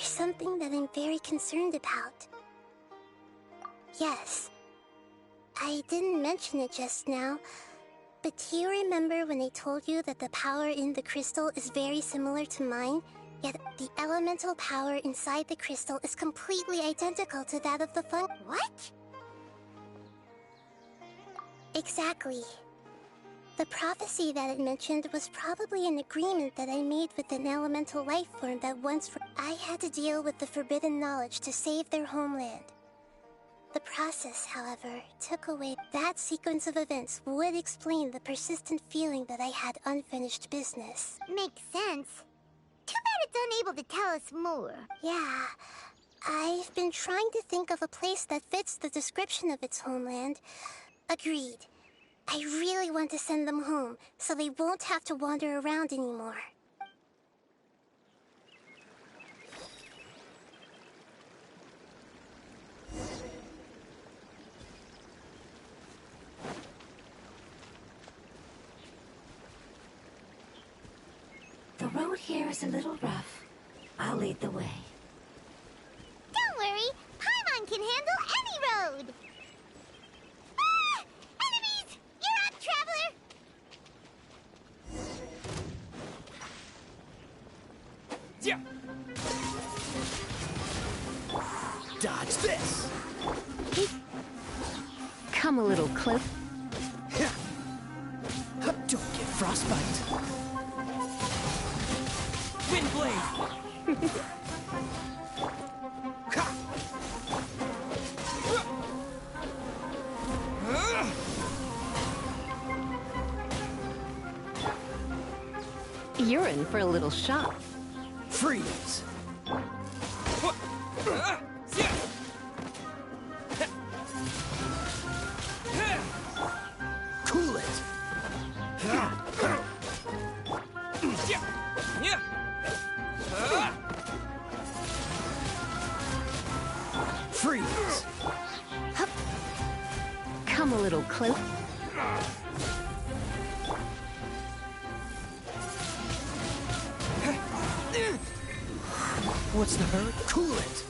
something that I'm very concerned about. Yes, I didn't mention it just now, but do you remember when I told you that the power in the crystal is very similar to mine, yet the elemental power inside the crystal is completely identical to that of the What? Exactly. The prophecy that it mentioned was probably an agreement that I made with an elemental life form that once I had to deal with the forbidden knowledge to save their homeland. The process, however, took away that sequence of events would explain the persistent feeling that I had unfinished business. Makes sense. Too bad it's unable to tell us more. Yeah, I've been trying to think of a place that fits the description of its homeland. Agreed. I really want to send them home, so they won't have to wander around anymore. The road here is a little rough. I'll lead the way. Don't worry, Paimon can handle any road! Enemies! You're up, traveler! Yeah. Dodge this! Come a little close. Don't get frostbite. Wind blade! You're in for a little shock. Freeze! Cool it! Freeze! Come a little close. What's the hurry? Cool it!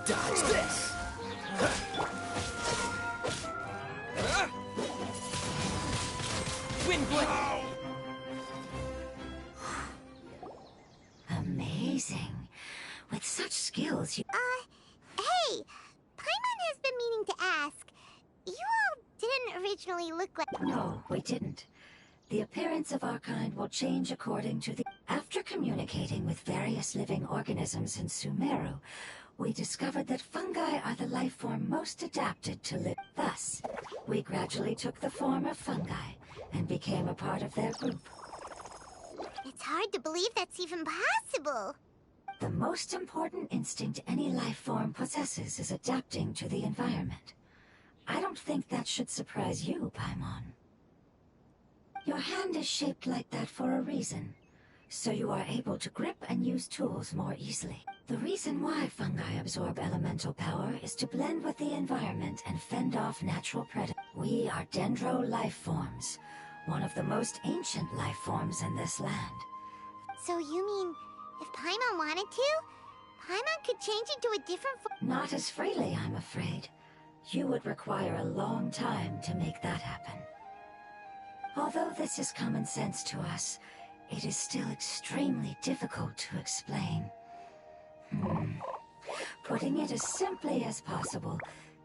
Dodge this! Wind blade! Amazing. With such skills, you... Hey! Paimon has been meaning to ask. You all didn't originally look like... No, we didn't. The appearance of our kind will change according to the... After communicating with various living organisms in Sumeru, we discovered that fungi are the life form most adapted to live. Thus, we gradually took the form of fungi and became a part of their group. It's hard to believe that's even possible. The most important instinct any life form possesses is adapting to the environment. I don't think that should surprise you, Paimon. Your hand is shaped like that for a reason, so you are able to grip and use tools more easily. The reason why fungi absorb elemental power is to blend with the environment and fend off natural predators. We are dendro life forms, one of the most ancient life forms in this land. So you mean, if Paimon wanted to, Paimon could change into a different form? Not as freely, I'm afraid. You would require a long time to make that happen. Although this is common sense to us, it is still extremely difficult to explain. Putting it as simply as possible,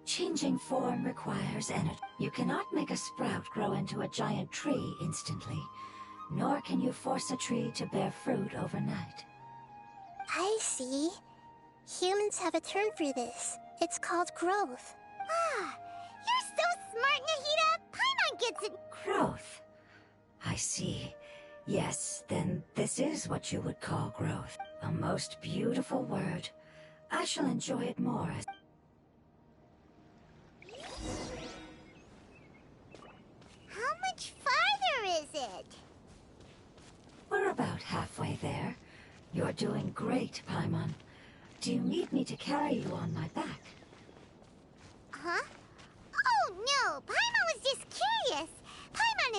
changing form requires energy. You cannot make a sprout grow into a giant tree instantly, nor can you force a tree to bear fruit overnight. I see. Humans have a term for this. It's called growth. Ah, you're so smart, Nahida! Paimon gets it! Growth. I see. Yes, then this is what you would call growth. A most beautiful word. I shall enjoy it more as... How much farther is it? We're about halfway there. You're doing great, Paimon. Do you need me to carry you on my back?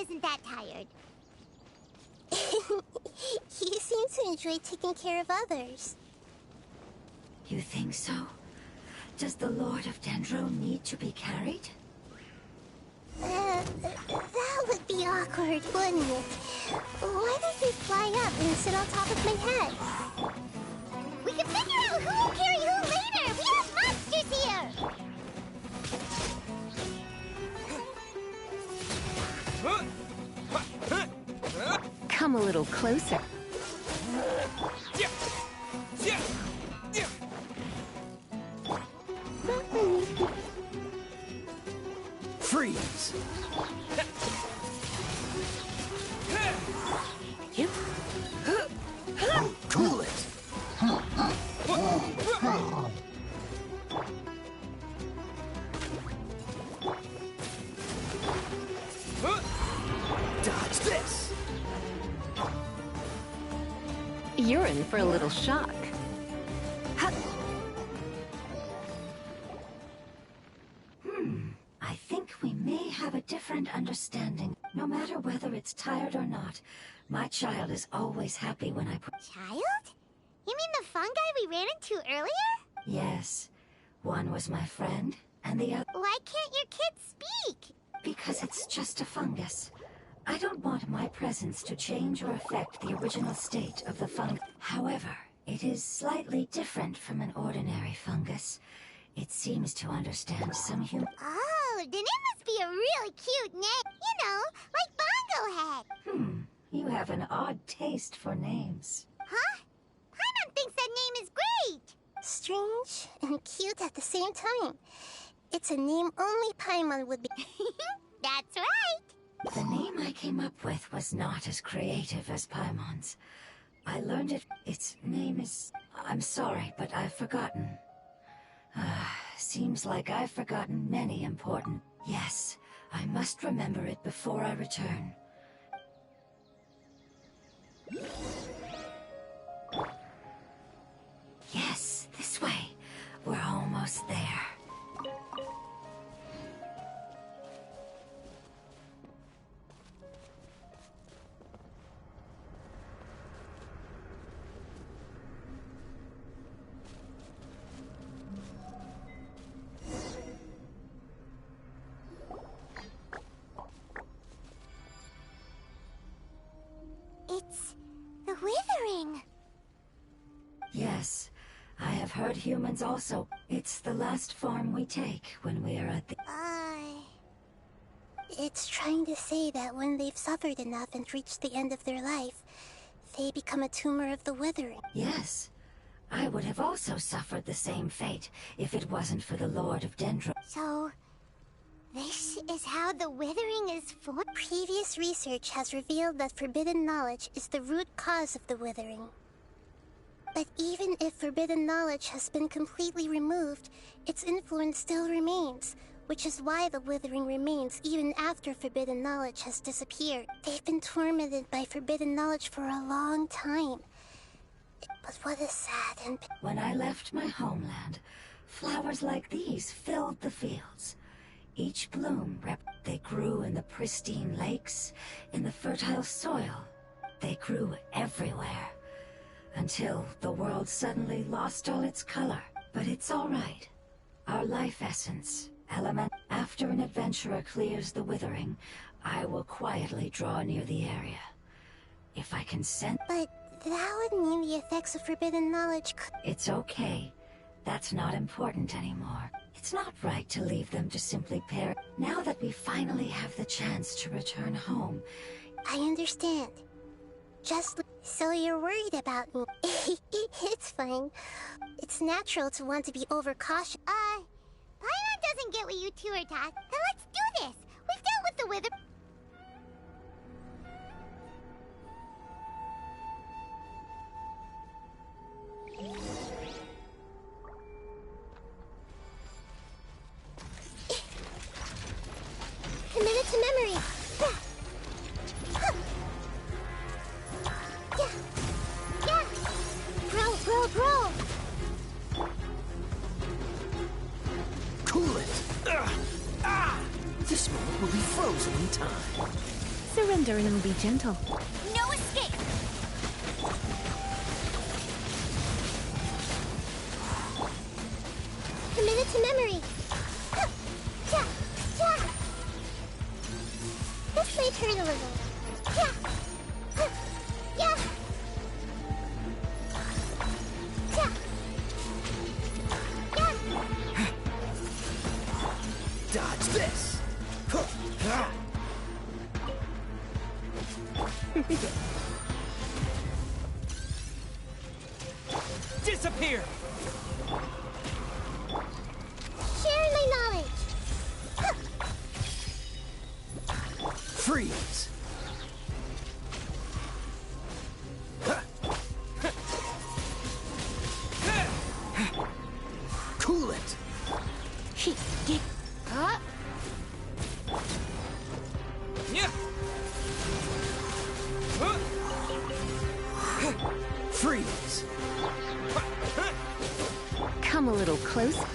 isn't that tired. You seem to enjoy taking care of others. You think so? Does the Lord of Dendro need to be carried? That would be awkward, wouldn't it? Why don't they fly up and sit on top of my head? We can figure out who will carry who later! We have monsters here! Come a little closer. Freeze! You. Cool it! Dodge this! You're in for a little shock. I think we may have a different understanding. No matter whether it's tired or not, my child is always happy when I put... Child? You mean the fungi we ran into earlier? Yes. One was my friend, and the other... Why can't your kid speak? Because it's just a fungus. I don't want my presence to change or affect the original state of the fungus. However, it is slightly different from an ordinary fungus. It seems to understand some human... Oh, then it must be a really cute name. You know, like Bongo Head. You have an odd taste for names. Huh? Paimon thinks that name is great. Strange and cute at the same time. It's a name only Paimon would be. That's right. The name I came up with was not as creative as Paimon's. I learned it. Its name is... I'm sorry, but I've forgotten. Seems like I've forgotten many important... Yes, I must remember it before I return. Yes, this way. We're almost there. It's the Withering. Yes, I have heard humans also. It's the last form we take when we are at the... It's trying to say that when they've suffered enough and reached the end of their life, they become a tumor of the Withering. Yes, I would have also suffered the same fate if it wasn't for the Lord of Dendro. So, this is how the Withering is formed? Previous research has revealed that forbidden knowledge is the root cause of the Withering. But even if forbidden knowledge has been completely removed, its influence still remains, which is why the Withering remains even after forbidden knowledge has disappeared. They've been tormented by forbidden knowledge for a long time. But what is sad and... When I left my homeland, flowers like these filled the fields. Each bloom they grew in the pristine lakes, in the fertile soil. They grew everywhere. Until the world suddenly lost all its color. But it's all right. Our life essence, element... After an adventurer clears the Withering, I will quietly draw near the area. If I can sense... But that would mean the effects of forbidden knowledge could... It's okay. That's not important anymore. It's not right to leave them to simply perish. Now that we finally have the chance to return home... I understand. Just... So you're worried about me. It's fine. It's natural to want to be overcautious. Paimon doesn't get what you two are taught. Then let's do this. We've dealt with the Wither... Committed to memory. Bro. Cool it! This moment will be frozen in time. Surrender and be gentle. No escape! Commit it to memory. Ja, ja. This might hurt a little. Ja, yeah. Ja, yeah. Dodge this! Disappear! Share my knowledge. Freeze! Cool it! Yeah. Freeze! Come a little closer.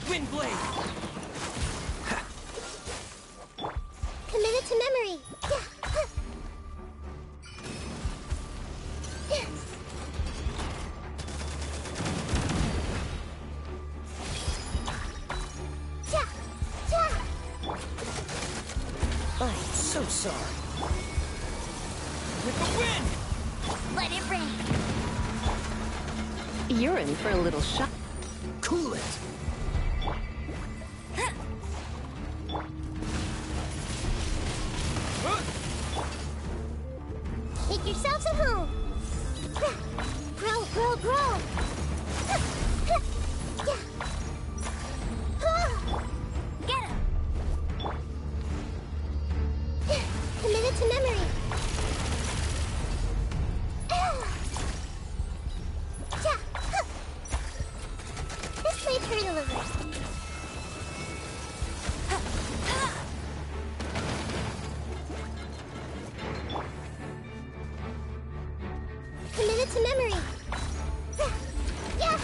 Wind blade! Commit it to memory. Yeah. Ja, ja. I'm so sorry. With the wind! Let it rain! You're in for a little shock. Cool it! Make yourselves at home. Grow, grow, grow. Yeah. Get him! Commit it to memory. Yeah. This might hurt a little. Commit it to memory. Yeah. Yeah.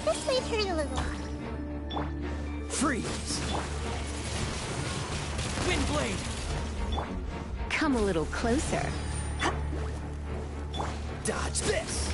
This might hurt a little. Freeze! Wind blade! Come a little closer. Dodge this!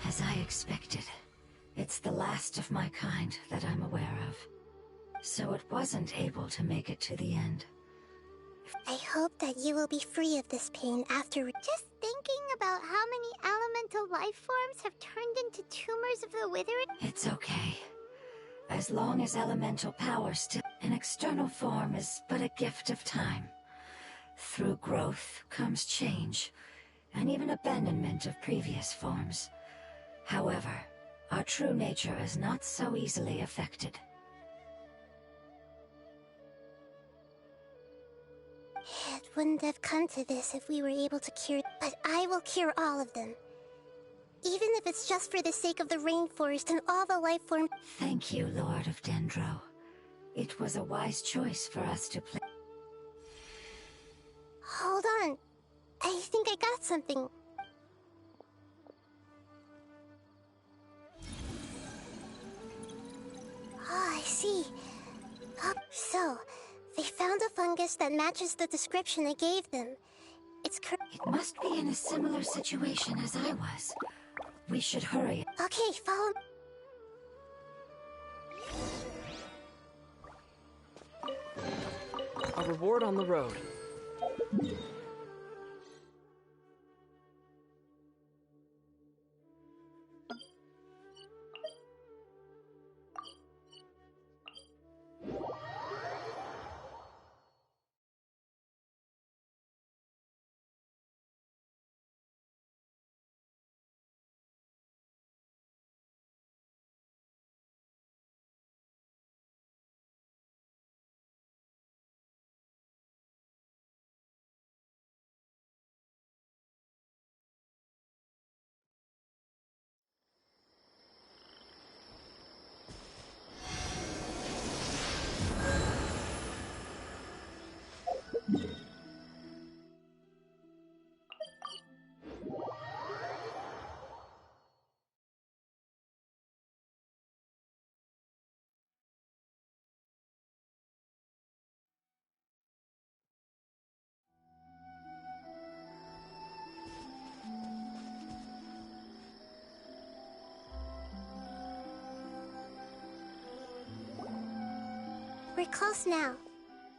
As I expected, it's the last of my kind that I'm aware of. So it wasn't able to make it to the end. I hope that you will be free of this pain after. Just thinking about how many elemental life forms have turned into tumors of the withering. It's okay. As long as elemental power still... An external form is but a gift of time. Through growth comes change, and even abandonment of previous forms. However, our true nature is not so easily affected. It wouldn't have come to this if we were able to cure, but I will cure all of them. Even if it's just for the sake of the rainforest and all the life forms. Thank you, Lord of Dendro. It was a wise choice for us to play. Hold on. I think I got something. Oh, I see. So, they found a fungus that matches the description I gave them. It must be in a similar situation as I was. We should hurry. Okay, follow. A reward on the road. We're close now.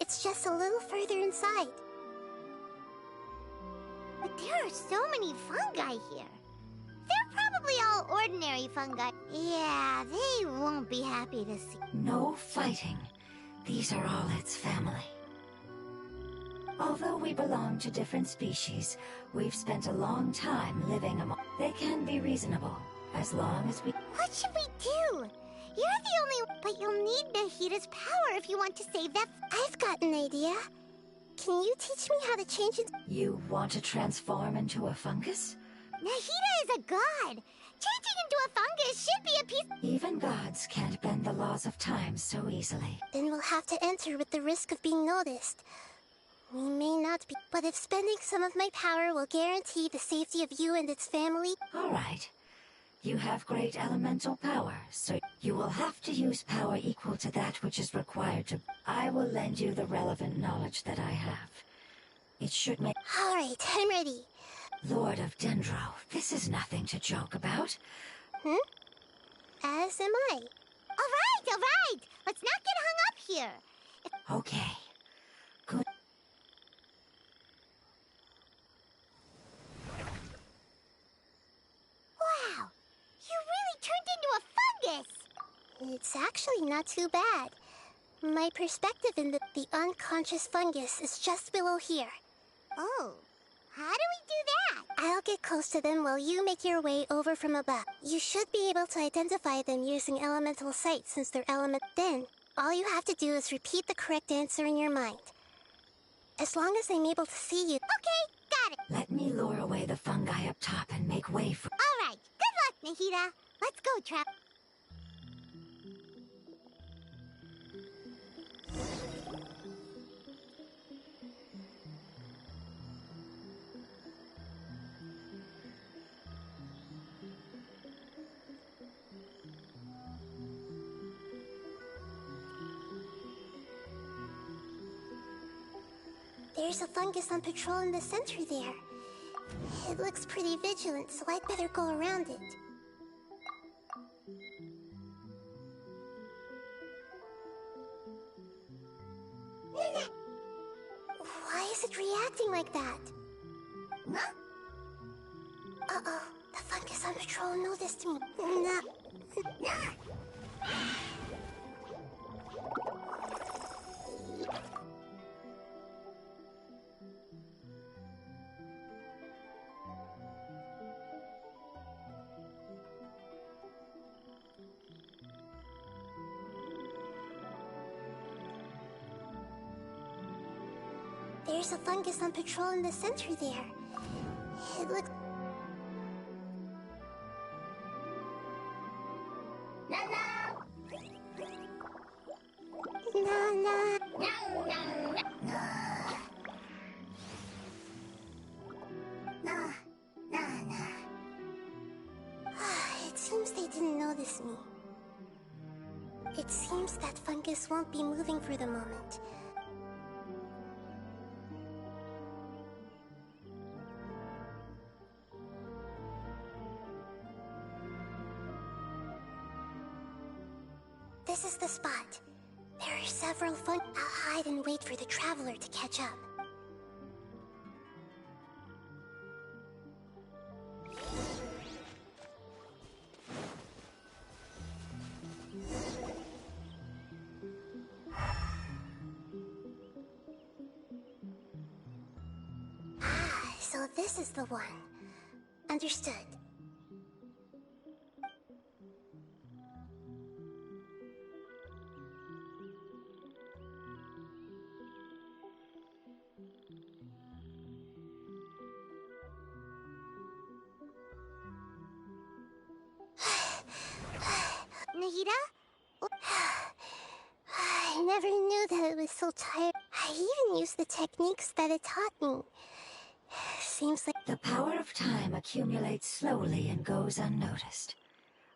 It's just a little further inside. But there are so many fungi here. They're probably all ordinary fungi. Yeah, they won't be happy to see. No fighting. These are all its family. Although we belong to different species, we've spent a long time living among. They can be reasonable, as long as we. What should we do? You're the only. But you'll need Nahida's power if you want to save that. I've got an idea. Can you teach me how to change it? You want to transform into a fungus? Nahida is a god. Changing into a fungus should be a piece. Even gods can't bend the laws of time so easily. Then we'll have to enter with the risk of being noticed. We may not be, but if spending some of my power will guarantee the safety of you and its family. All right. You have great elemental power, so you will have to use power equal to that which is required to. I will lend you the relevant knowledge that I have. It should make. All right, I'm ready. Lord of Dendro, this is nothing to joke about. As am I. All right. Let's not get hung up here. Okay. Good. Wow, you really turned into a fungus. It's actually not too bad. My perspective in the unconscious fungus is just below here. Oh, how do we do that? I'll get close to them while you make your way over from above. You should be able to identify them using elemental sight since they're element. Then, all you have to do is repeat the correct answer in your mind. As long as I'm able to see you. Okay, got it. Let me lure away the fungi up top and make way for. All right, good luck, Nahida. Let's go, Trap. There's a fungus on patrol in the center there. It looks pretty vigilant, so I'd better go around it. Why is it reacting like that? Uh-oh, the fungus on patrol noticed me. There's a fungus on patrol in the center there. It looks... It seems they didn't notice me. It seems that fungus won't be moving for the moment. This is the spot. There are several I'll hide and wait for the traveler to catch up. So this is the one. Understood. Nahida? I never knew that it was so tired. I even used the techniques that it taught me. Seems like... The power of time accumulates slowly and goes unnoticed.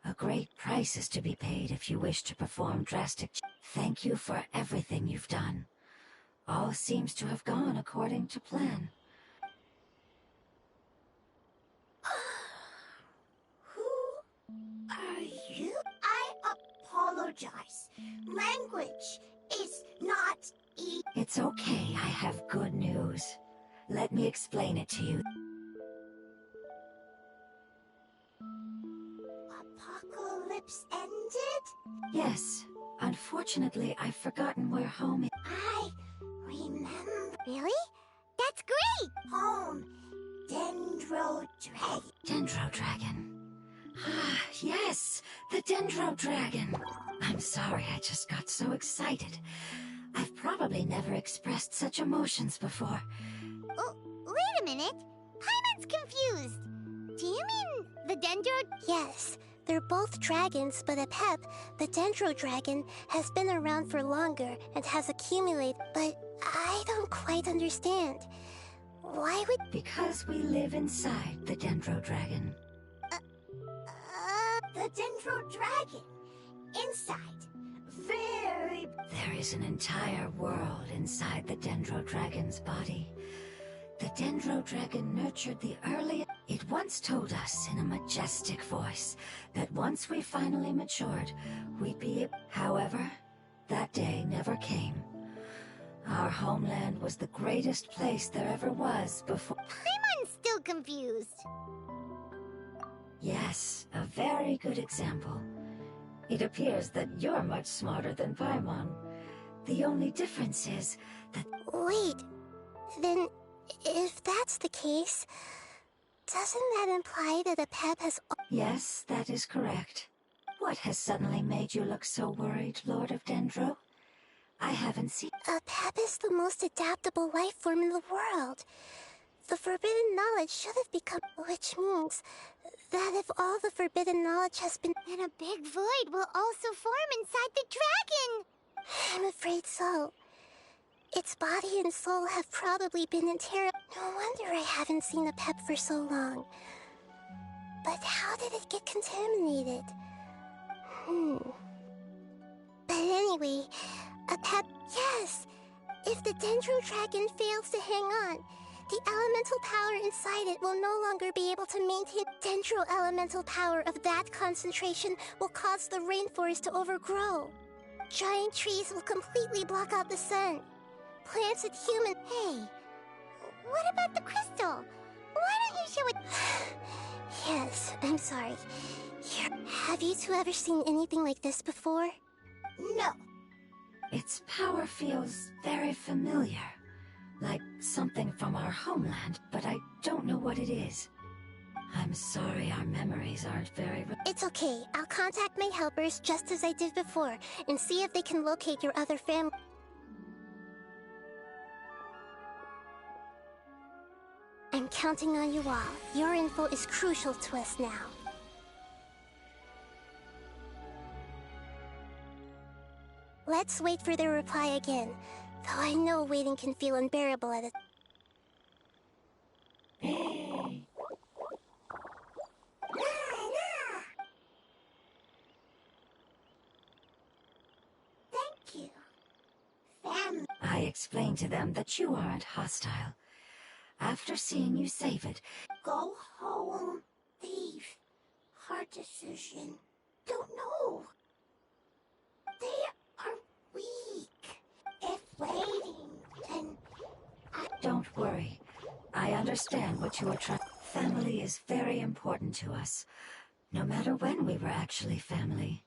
A great price is to be paid if you wish to perform drastic... Thank you for everything you've done. All seems to have gone according to plan. Who are you? I apologize. Language is not It's okay, I have good news. Let me explain it to you. Apocalypse ended? Yes. Unfortunately, I've forgotten where home is. I remember. Really? That's great! Home. Dendro Dragon. Dendro Dragon. Ah, yes! The Dendro Dragon! I'm sorry, I just got so excited. I've probably never expressed such emotions before. Oh, wait a minute. Paimon's confused. Do you mean the Dendro? Yes, they're both dragons, but Apep, the Dendro Dragon, has been around for longer and has accumulated, but I don't quite understand. Why would... Because we live inside the Dendro Dragon. The Dendro Dragon. Inside. Very... There is an entire world inside the Dendro Dragon's body. The Dendro Dragon nurtured the early... It once told us in a majestic voice that once we finally matured, we'd be... However, that day never came. Our homeland was the greatest place there ever was before... Paimon's still confused. Yes, a very good example. It appears that you're much smarter than Paimon. The only difference is that... Wait, then if that's the case, doesn't that imply that Apep has... Yes, that is correct. What has suddenly made you look so worried, Lord of Dendro? I haven't seen... Apep is the most adaptable life form in the world. The forbidden knowledge should have become... Which means that if all the forbidden knowledge has been... Then a big void will also form inside the dragon! I'm afraid so. Its body and soul have probably been interrogated. No wonder I haven't seen Apep for so long. But how did it get contaminated? But anyway, Apep... Yes! If the Dendro Dragon fails to hang on, the elemental power inside it will no longer be able to maintain. Dendro elemental power of that concentration will cause the rainforest to overgrow. Giant trees will completely block out the sun. Plants and human... Hey, what about the crystal? Why don't you show it? Yes, I'm sorry. Here, have you two ever seen anything like this before? No. Its power feels very familiar. Like something from our homeland, but I don't know what it is. I'm sorry our memories aren't very... It's okay. I'll contact my helpers just as I did before and see if they can locate your other family. counting on you all. Your info is crucial to us now. Let's wait for their reply again, though I know waiting can feel unbearable at a... Thank you. Family. I explained to them that you aren't hostile. After seeing you save it, Go home. Leave. Hard decision. Don't know. They are weak. If waiting, then don't worry. I understand what you are trying. Family is very important to us. No matter when we were actually family.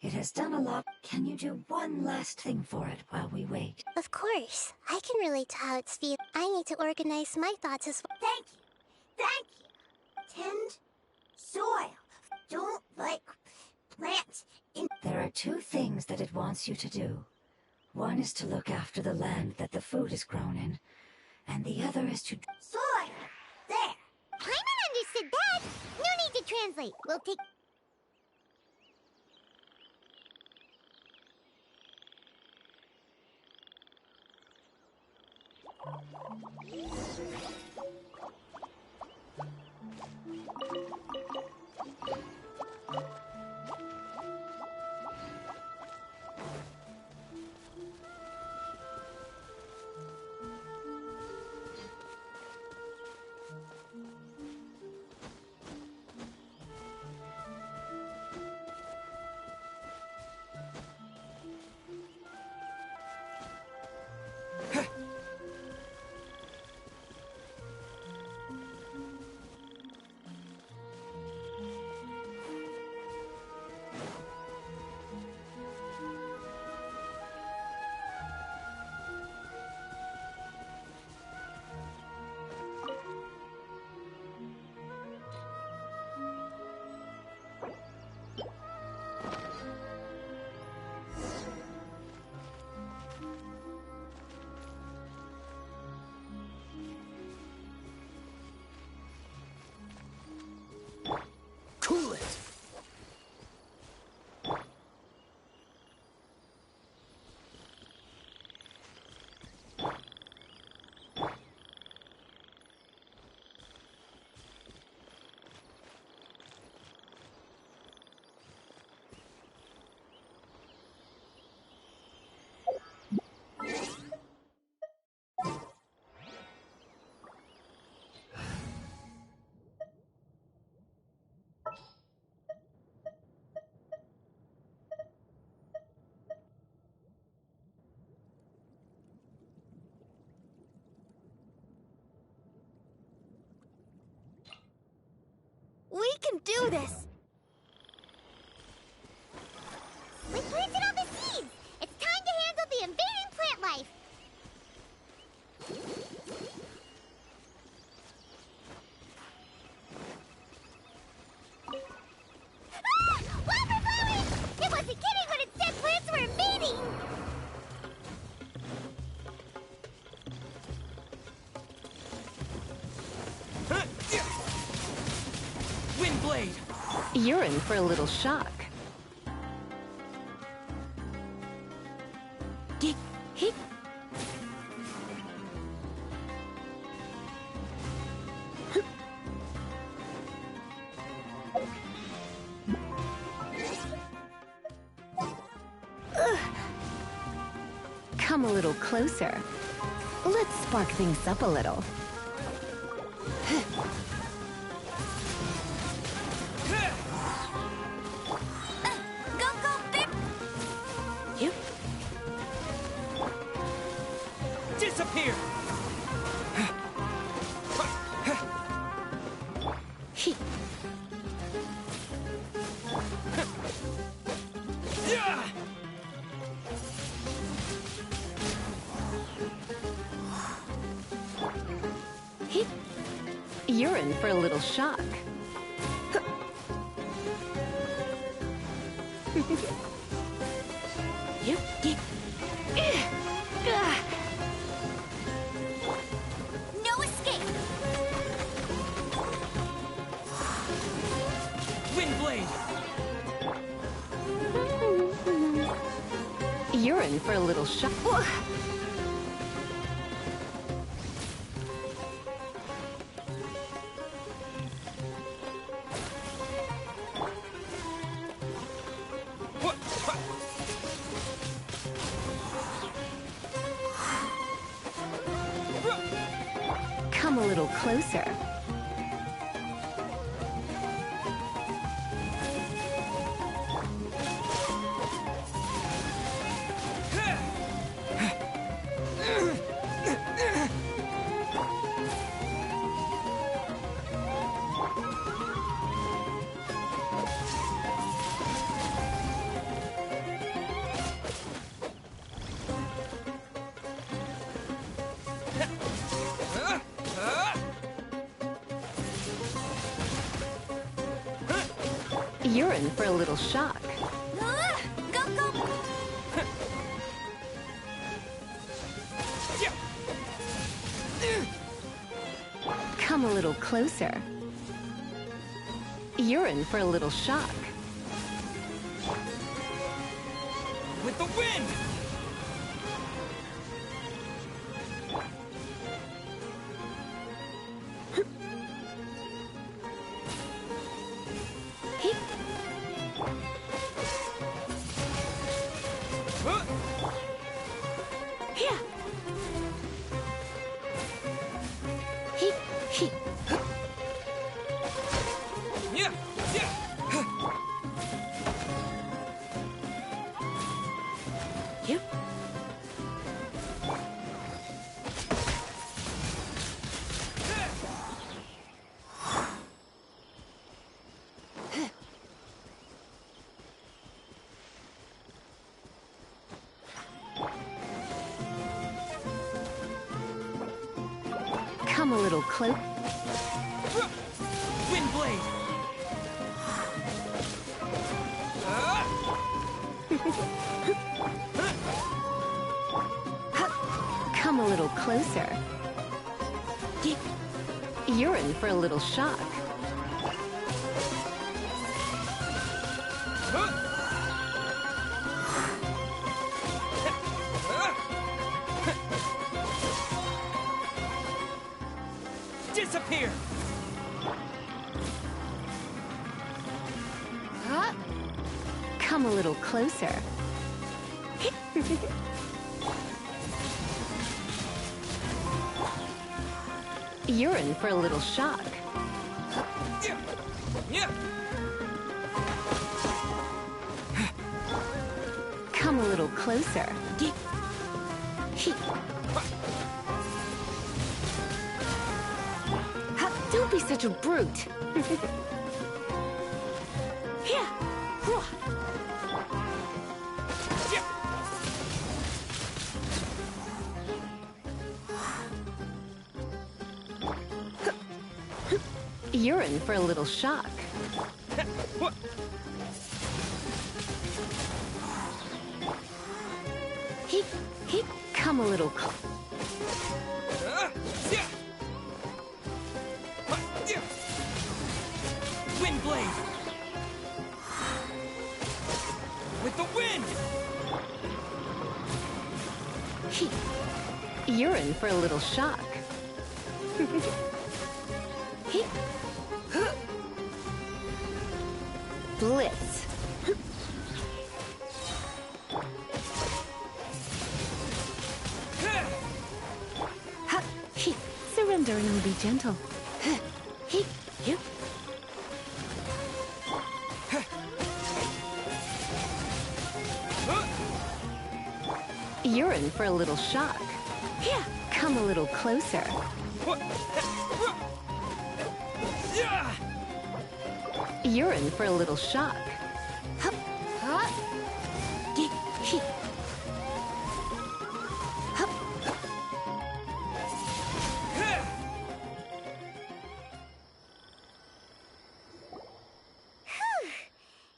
It has done a lot. Can you do one last thing for it while we wait? Of course. I can relate to how it's feel. I need to organize my thoughts as well. thank you. Thank you. Tend soil. Don't like plants in There are two things that it wants you to do. One is to look after the land that the food is grown in, and the other is to... soil. There. Paimon understood that. No need to translate. We'll take... Cool it! We can do this! We planted all the seeds! It's time to handle the invading plant life! Ah! Overflowing! It wasn't kidding when it said plants were invading! Wind blade! You're in for a little shock. Hit. Come a little closer. Let's spark things up a little. You. Disappear! He. Yeah! He. You're in for a little shock. You. No escape! blade! You're in for a little shock. Come a little closer. You're in for a little shock. Go, go! Come a little closer. You're in for a little shock. With the wind! Come a little close. Wind blade! Come a little closer. You're in for a little shock. Disappear! Come a little closer. You're in for a little shock. Come a little closer. Don't be such a brute. You're in for a little shock. Come a little Wind blade! With the wind! You're in for a little shock. Blitz. Surrender and be gentle. You're in for a little shock. Come a little closer. You're in for a little shock.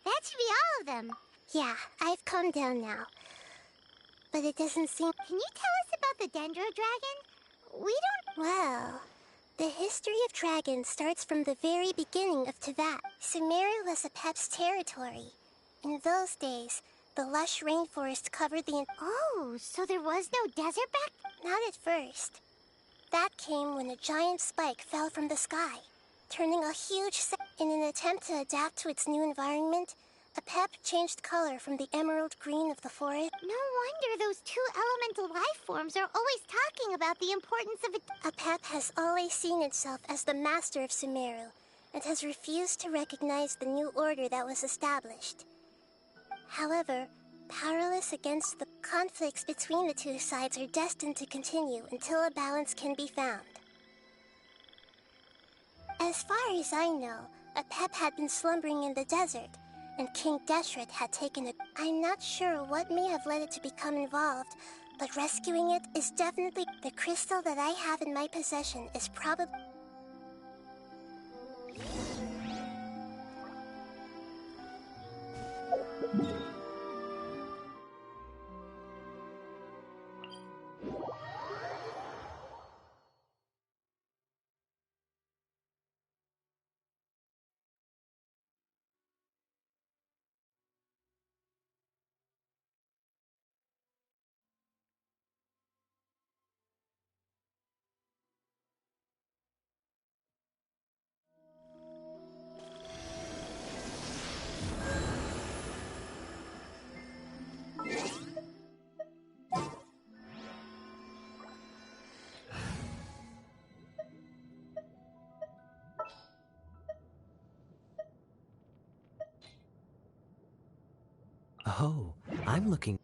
That should be all of them. Yeah, I've calmed down now. But it doesn't seem... Can you tell us about the Dendro Dragon? We don't... Well, The history of dragons starts from the very beginning of Teyvat. Sumeru was Apep's territory. In those days, the lush rainforest covered the... Oh, so there was no desert back? Not at first. That came when a giant spike fell from the sky, turning a huge... In an attempt to adapt to its new environment, Apep changed color from the emerald green of the forest. No wonder those two elemental life forms are always talking about the importance of it. Apep has always seen itself as the master of Sumeru, and has refused to recognize the new order that was established. However, powerless against the conflicts between the two sides are destined to continue until a balance can be found. As far as I know, Apep had been slumbering in the desert, and King Deshret had taken it. I'm not sure what may have led it to become involved, but rescuing it is definitely... The crystal that I have in my possession is probably... Oh, I'm looking...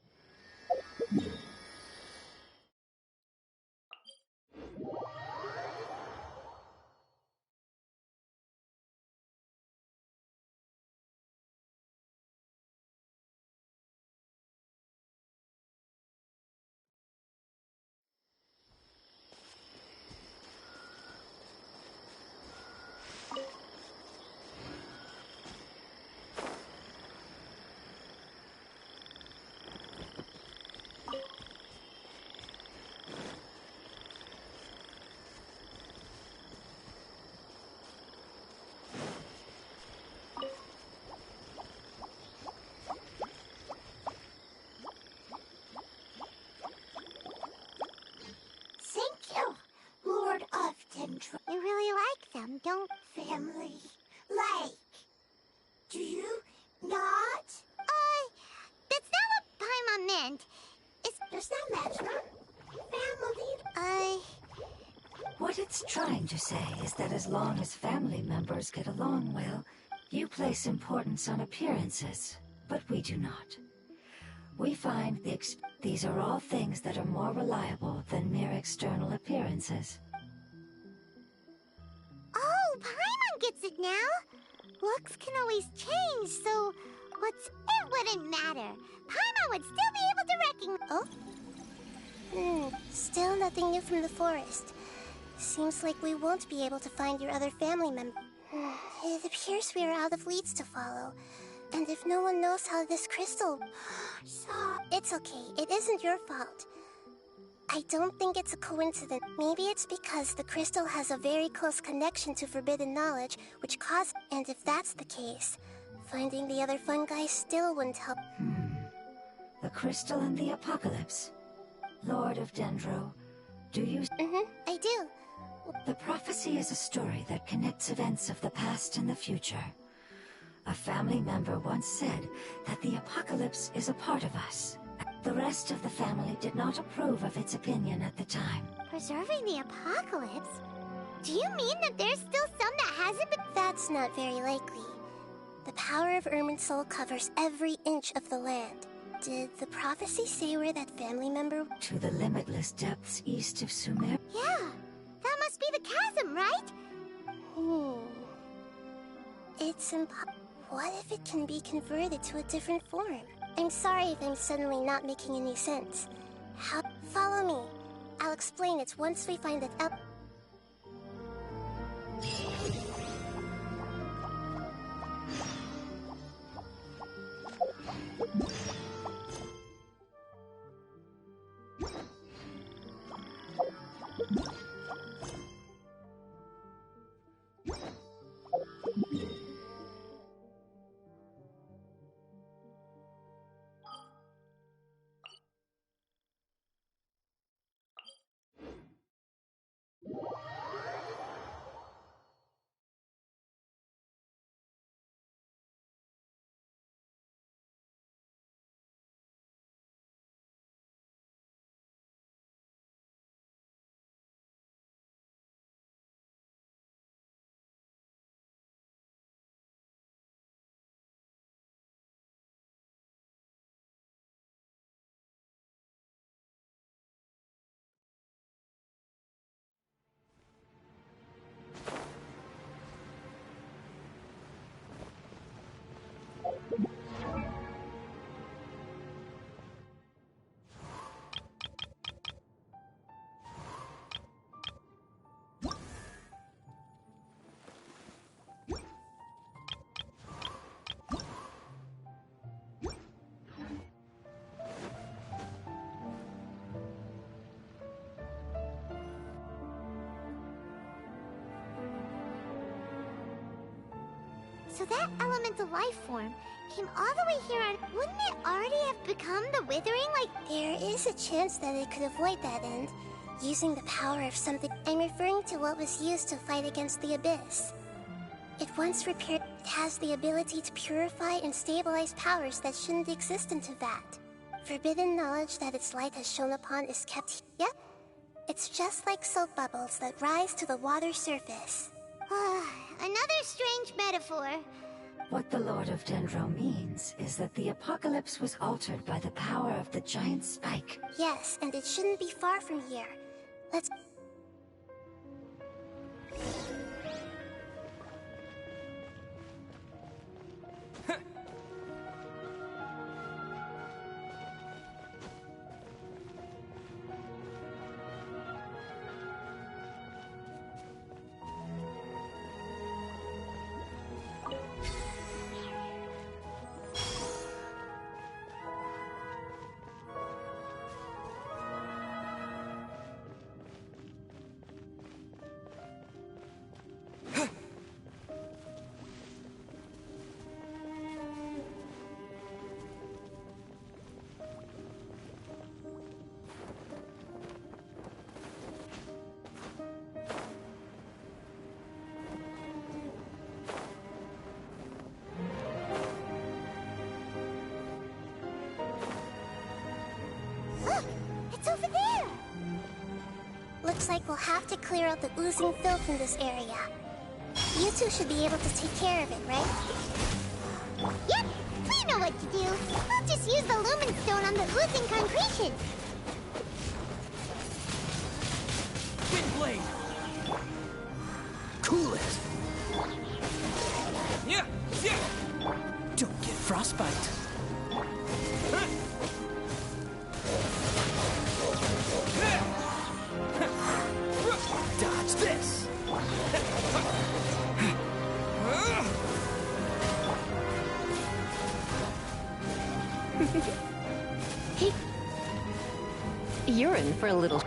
Thank you, Lord of Dendro. You really like them, don't... Family. Like. Do you not? That's not what Paimon meant. Does that matter? Family. What it's trying to say is that as long as family members get along well, you place importance on appearances, but we do not. We find these are all things that are more reliable than mere external appearances. Oh, Paimon gets it now. Looks can always change, so it wouldn't matter. Paimon would still be able to recognize... Oh? Still nothing new from the forest. Seems like we won't be able to find your other family member. It appears we are out of leads to follow. And if no one knows how this crystal... It's okay, it isn't your fault. I don't think it's a coincidence. Maybe it's because the crystal has a very close connection to forbidden knowledge, which caused... And if that's the case, finding the other fungi still wouldn't help. The crystal and the apocalypse. Lord of Dendro, do you... I do. The prophecy is a story that connects events of the past and the future. A family member once said that the apocalypse is a part of us. The rest of the family did not approve of its opinion at the time. Preserving the apocalypse? Do you mean that there's still some that hasn't been... That's not very likely. The power of Irminsul covers every inch of the land. Did the prophecy say where that family member... To the limitless depths east of Sumer? Yeah, that must be the chasm, right? It's What if it can be converted to a different form? I'm sorry if I'm suddenly not making any sense. Follow me. I'll explain it once we find it out. So that elemental life form came all the way here on... Wouldn't it already have become the Withering, like... There is a chance that it could avoid that end, using the power of something. I'm referring to what was used to fight against the Abyss. It once repaired... It has the ability to purify and stabilize powers that shouldn't exist into that. Forbidden knowledge that its light has shone upon is kept... Yep. It's just like soap bubbles that rise to the water's surface. Another strange metaphor. What the Lord of Dendro means is that the apocalypse was altered by the power of the giant spike. Yes, and it shouldn't be far from here. Let's... Over there! Looks like we'll have to clear out the oozing filth in this area. You two should be able to take care of it, right? Yep! We know what to do! We'll just use the lumen stone on the oozing concretion! Windblade! Cool it! Yeah! Yeah! Don't get frostbite! Dodge this! Hey, you're in for a little...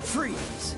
Freeze!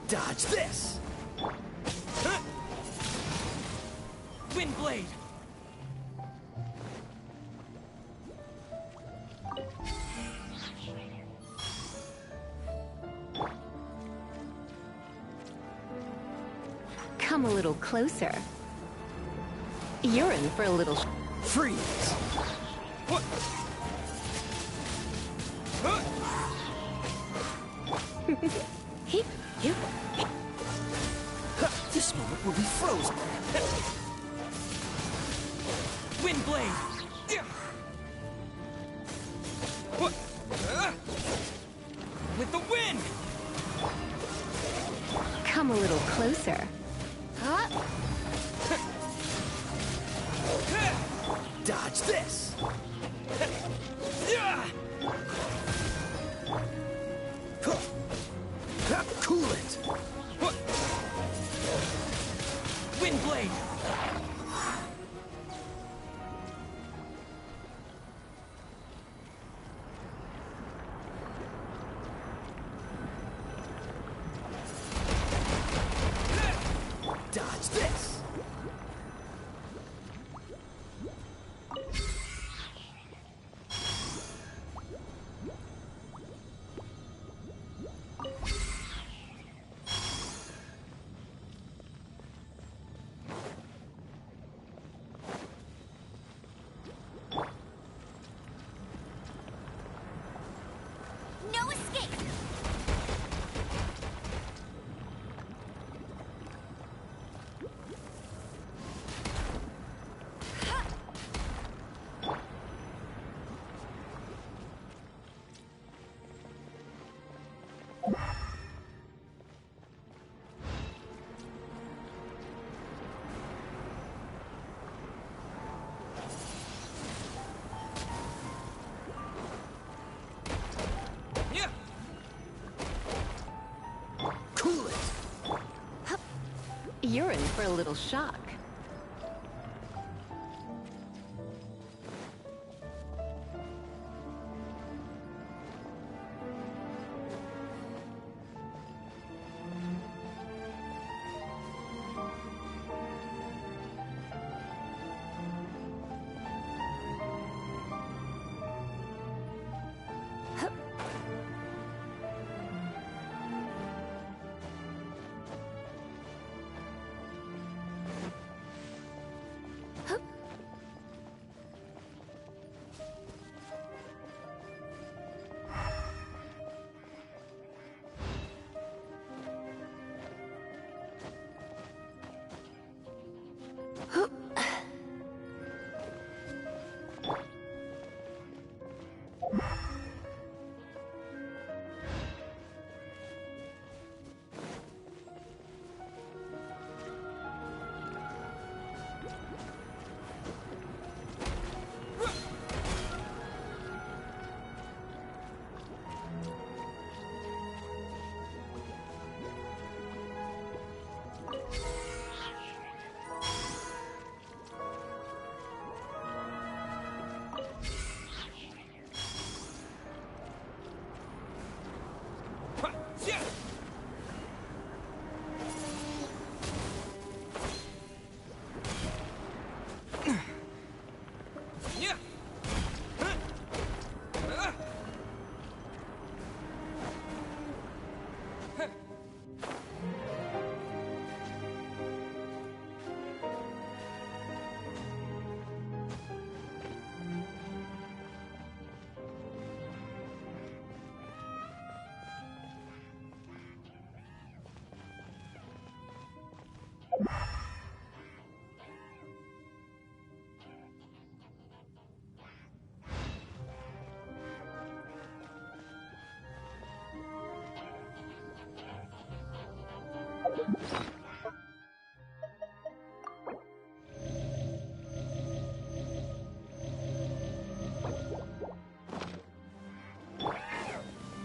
Dodge this! Windblade! Come a little closer. You're in for a little... Freeze! What? Hey, you... This moment will be frozen. Windblade! What? With the wind! Come a little closer. Dodge this! Cool it! Windblade! You're in for a little shock.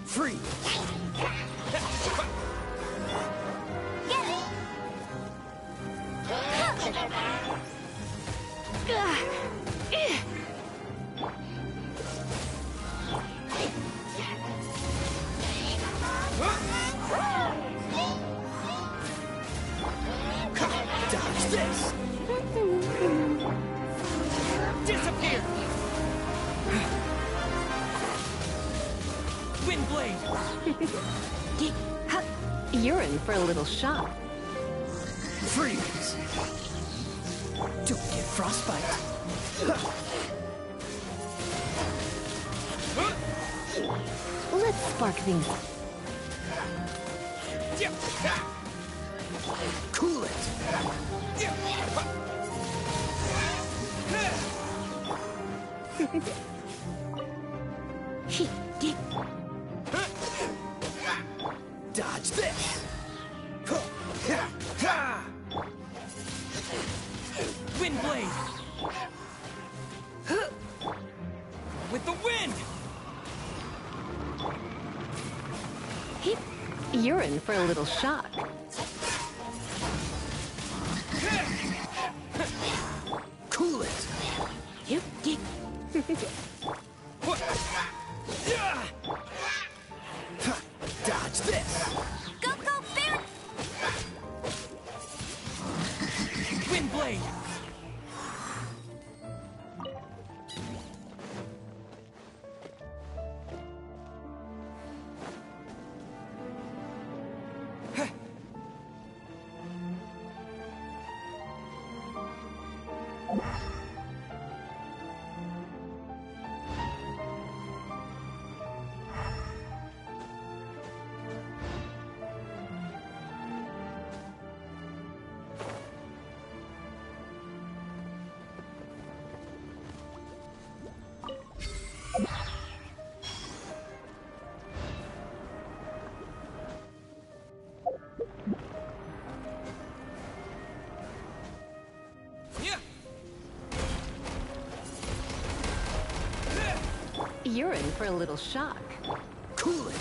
Free! Dodge this! Disappear! Wind blade! You're in for a little shock. Freeze! Don't get frostbite! Let's spark things. Cool it! Dodge this! Wind blade! With the wind! You're in for a little shock. Cool it! Dodge this! Go, go, Bear! Wind blade! You're in for a little shock. Cool it!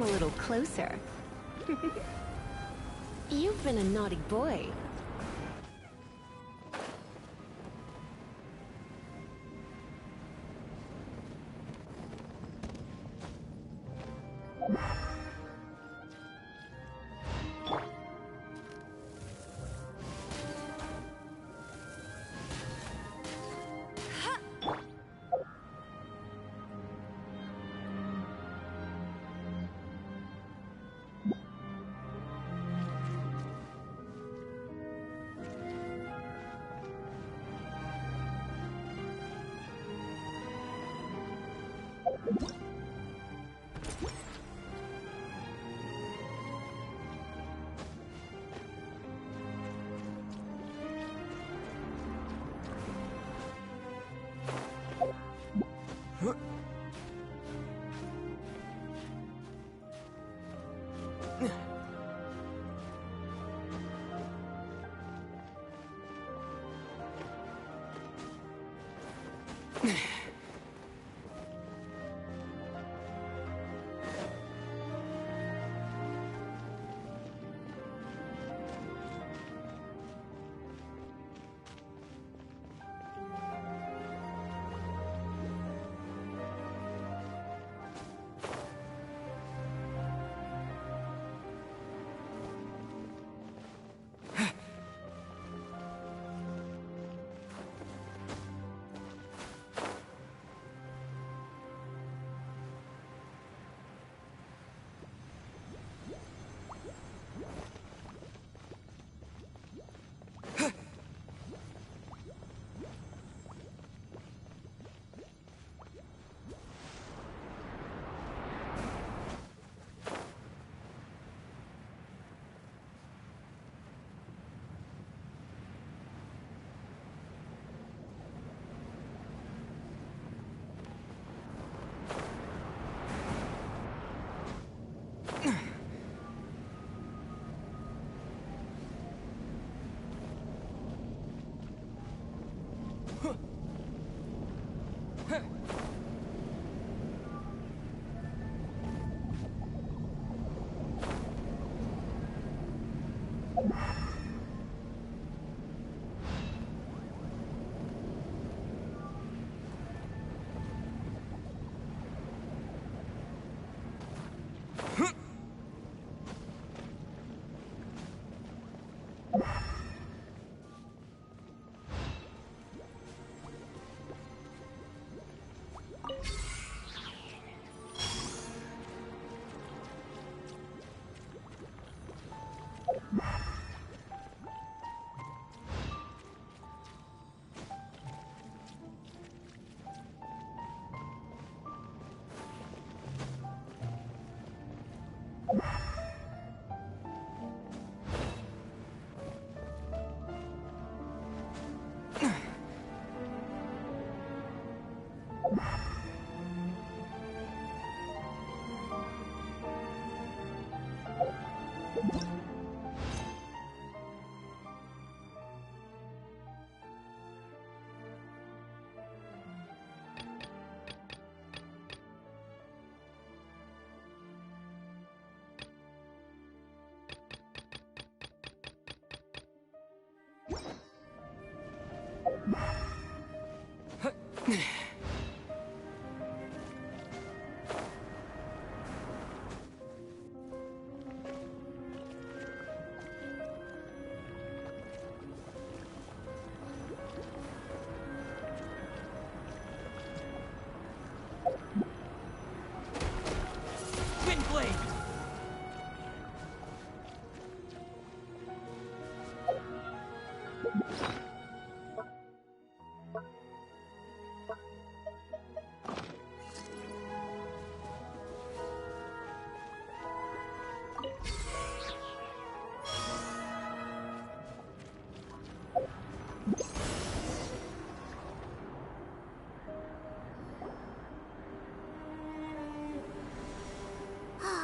come a little closer. You've been a naughty boy.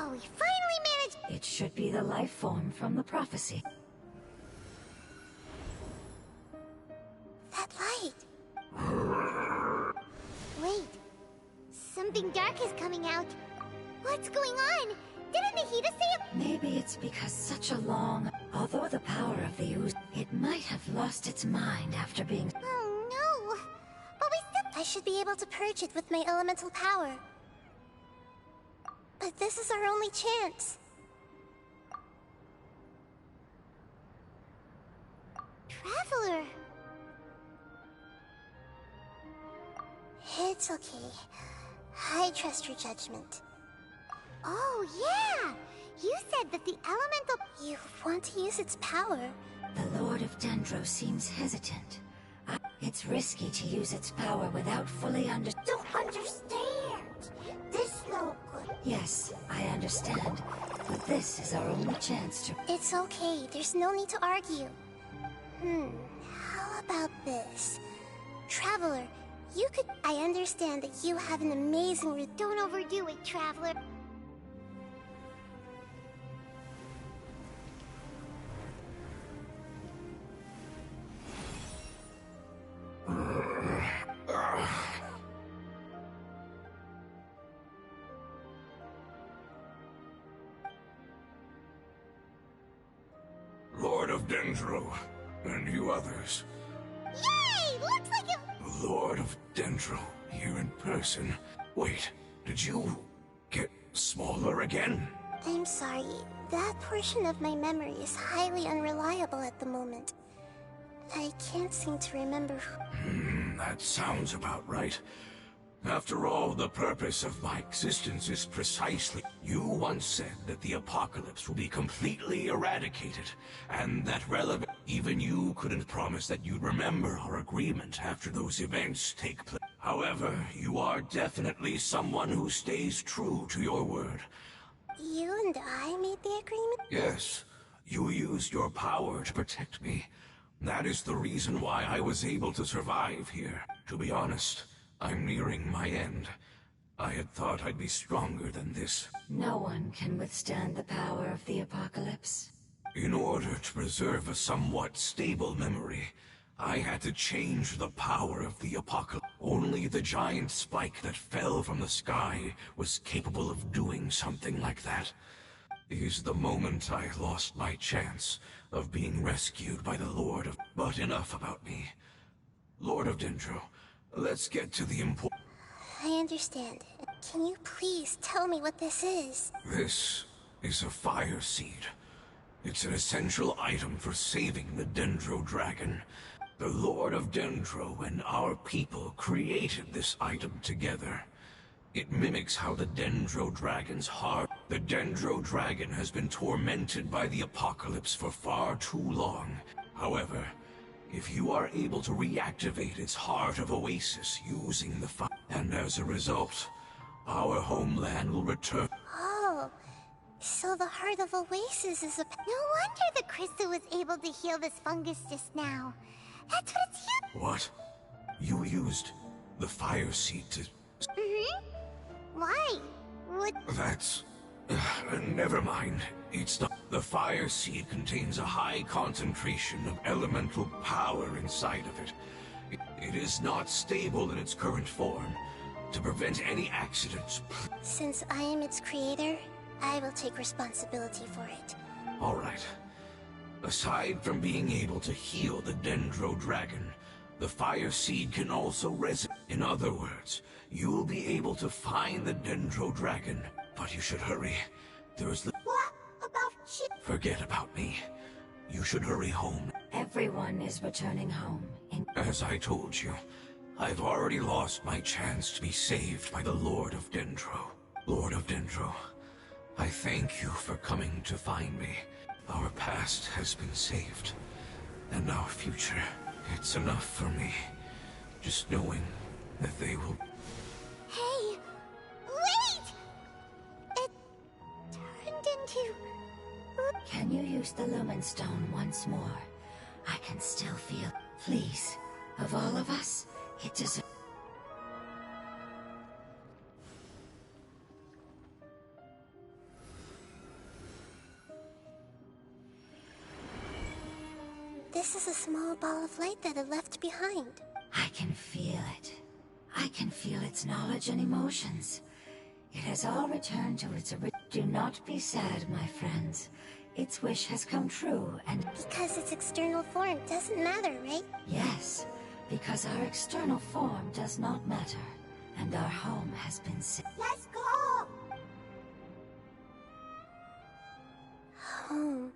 We finally managed. It should be the life form from the prophecy. That light. Wait. Something dark is coming out. What's going on? Didn't Ita say it? Maybe it's because such a long... Although the power of the ooze, it might have lost its mind after being... Oh no! But we still... I should be able to purge it with my elemental power. But this is our only chance. Traveler! It's okay. I trust your judgment. Oh yeah! You said that the elemental... You want to use its power? The Lord of Dendro seems hesitant. It's risky to use its power without fully Don't understand. This no good. Yes, I understand. But this is our only chance to... It's okay. There's no need to argue. How about this? Traveler, you could... I understand that you have an amazing... Don't overdo it, Traveler. Lord of Dendro, and you others. Yay! Looks like it... Lord of Dendro, here in person. Wait, did you get smaller again? I'm sorry. That portion of my memory is highly unreliable at the moment. I can't seem to remember who... That sounds about right. After all, the purpose of my existence is precisely... You once said that the apocalypse will be completely eradicated, and that relevant... Even you couldn't promise that you'd remember our agreement after those events take place. However, you are definitely someone who stays true to your word. You and I made the agreement? Yes, you used your power to protect me. That is the reason why I was able to survive here. To be honest, I'm nearing my end. I had thought I'd be stronger than this. No one can withstand the power of the apocalypse. In order to preserve a somewhat stable memory, I had to change the power of the apocalypse. Only the giant spike that fell from the sky was capable of doing something like that. Is the moment I lost my chance of being rescued by the Lord of... But enough about me. Lord of Dendro, let's get to the important... I understand. Can you please tell me what this is? This is a fire seed. It's an essential item for saving the Dendro Dragon. The Lord of Dendro and our people created this item together. It mimics how the Dendro Dragon's heart... The Dendro Dragon has been tormented by the apocalypse for far too long. However, if you are able to reactivate its heart of Oasis using the fire... And as a result, our homeland will return... Oh, so the heart of Oasis is a... No wonder the crystal was able to heal this fungus just now. That's what it's healed... What? You used the fire seed to... Why? What? That's... never mind. It's not... The fire seed contains a high concentration of elemental power inside of it. It is not stable in its current form. To prevent any accidents... Since I am its creator, I will take responsibility for it. Alright. Aside from being able to heal the Dendro Dragon, the fire seed can also In other words, you'll be able to find the Dendro Dragon. But you should hurry. There's the... What about you? Forget about me. You should hurry home. Everyone is returning home. As I told you, I've already lost my chance to be saved by the Lord of Dendro. Lord of Dendro, I thank you for coming to find me. Our past has been saved, and our future. It's enough for me. Just knowing that they will... Hey! Wait! It turned into... Can you use the Lumen Stone once more? I can still feel... Please, of all of us, it deserves... This is a small ball of light that it left behind. I can feel it. I can feel its knowledge and emotions. It has all returned to its original... Do not be sad, my friends. Its wish has come true, and... Because its external form doesn't matter, right? Yes, because our external form does not matter, and our home has been set. Let's go! Home.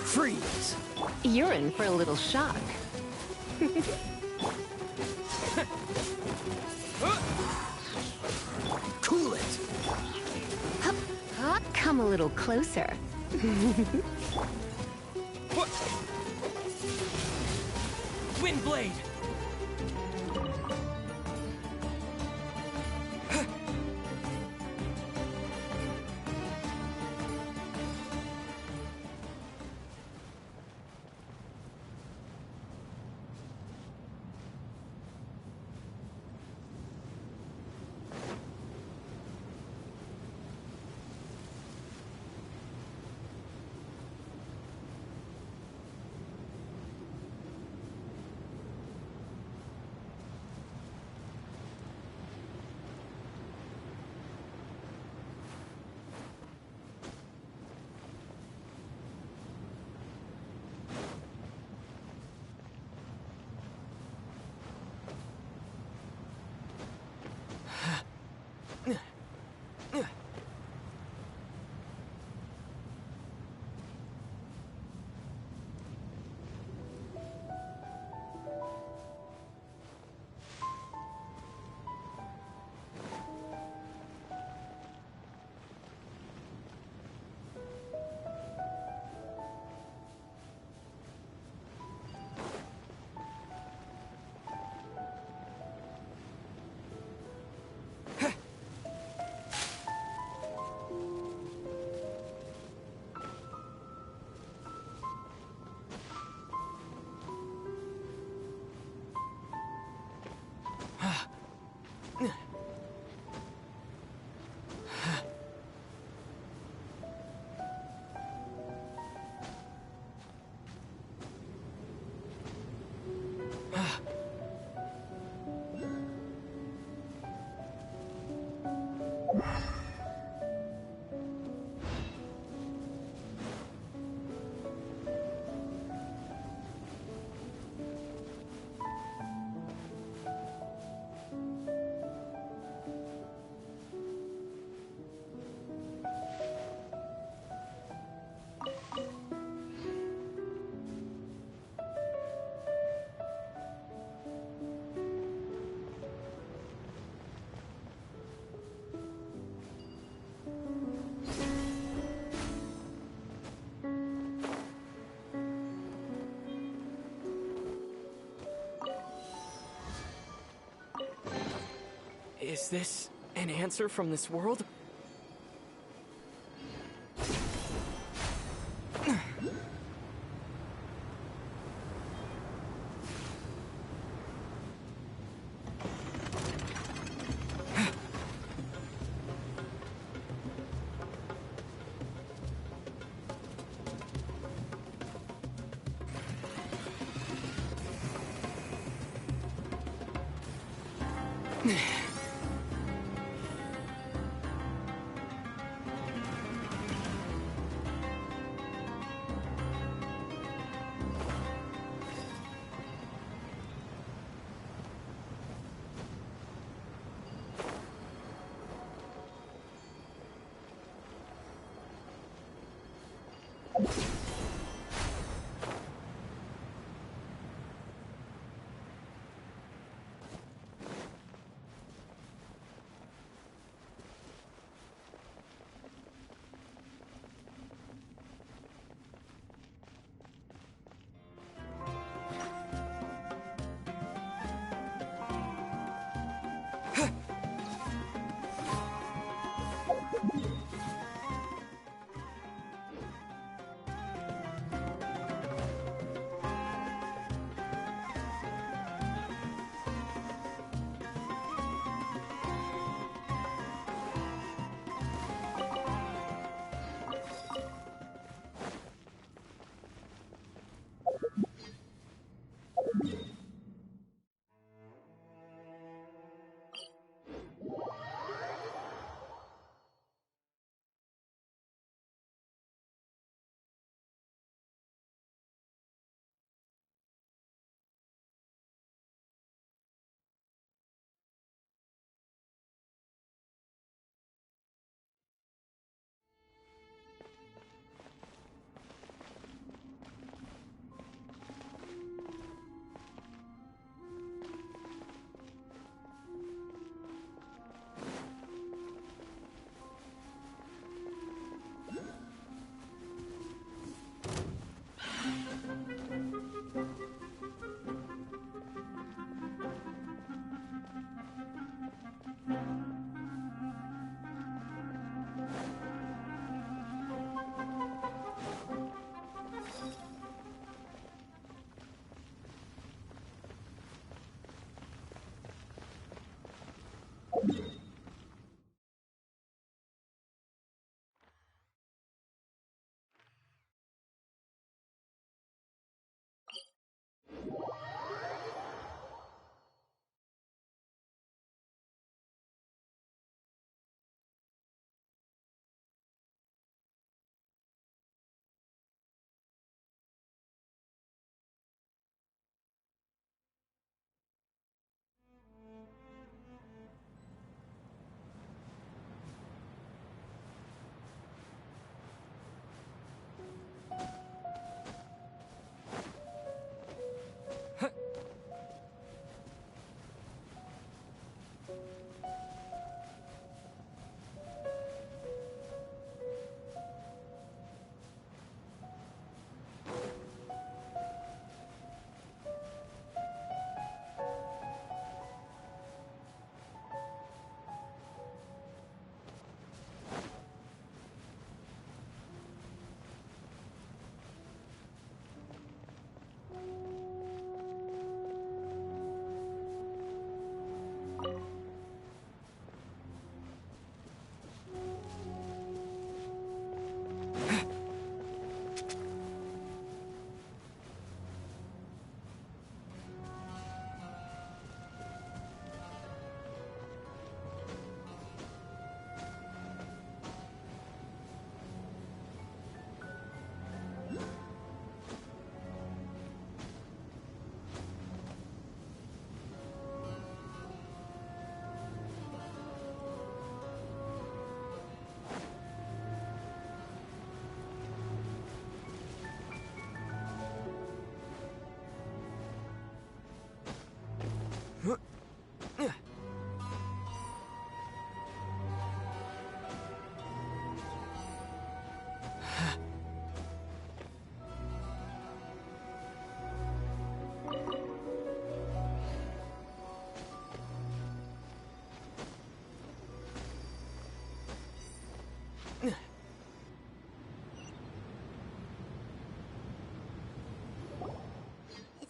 Freeze! You're in for a little shock. Cool it! Come a little closer. Wind blade! Is this an answer from this world?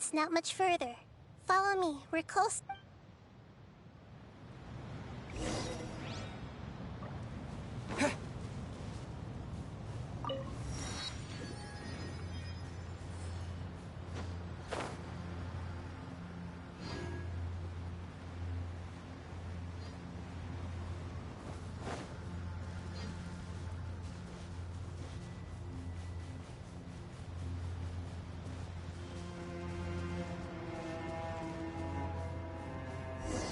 It's not much further. Follow me, we're close.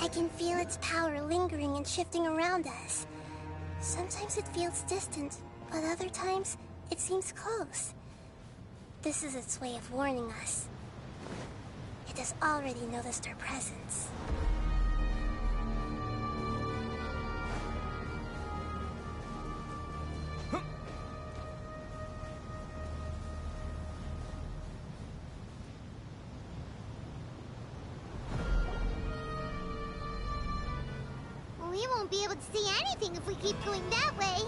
I can feel its power lingering and shifting around us. Sometimes it feels distant, but other times it seems close. This is its way of warning us. It has already noticed our presence. We won't be able to see anything if we keep going that way.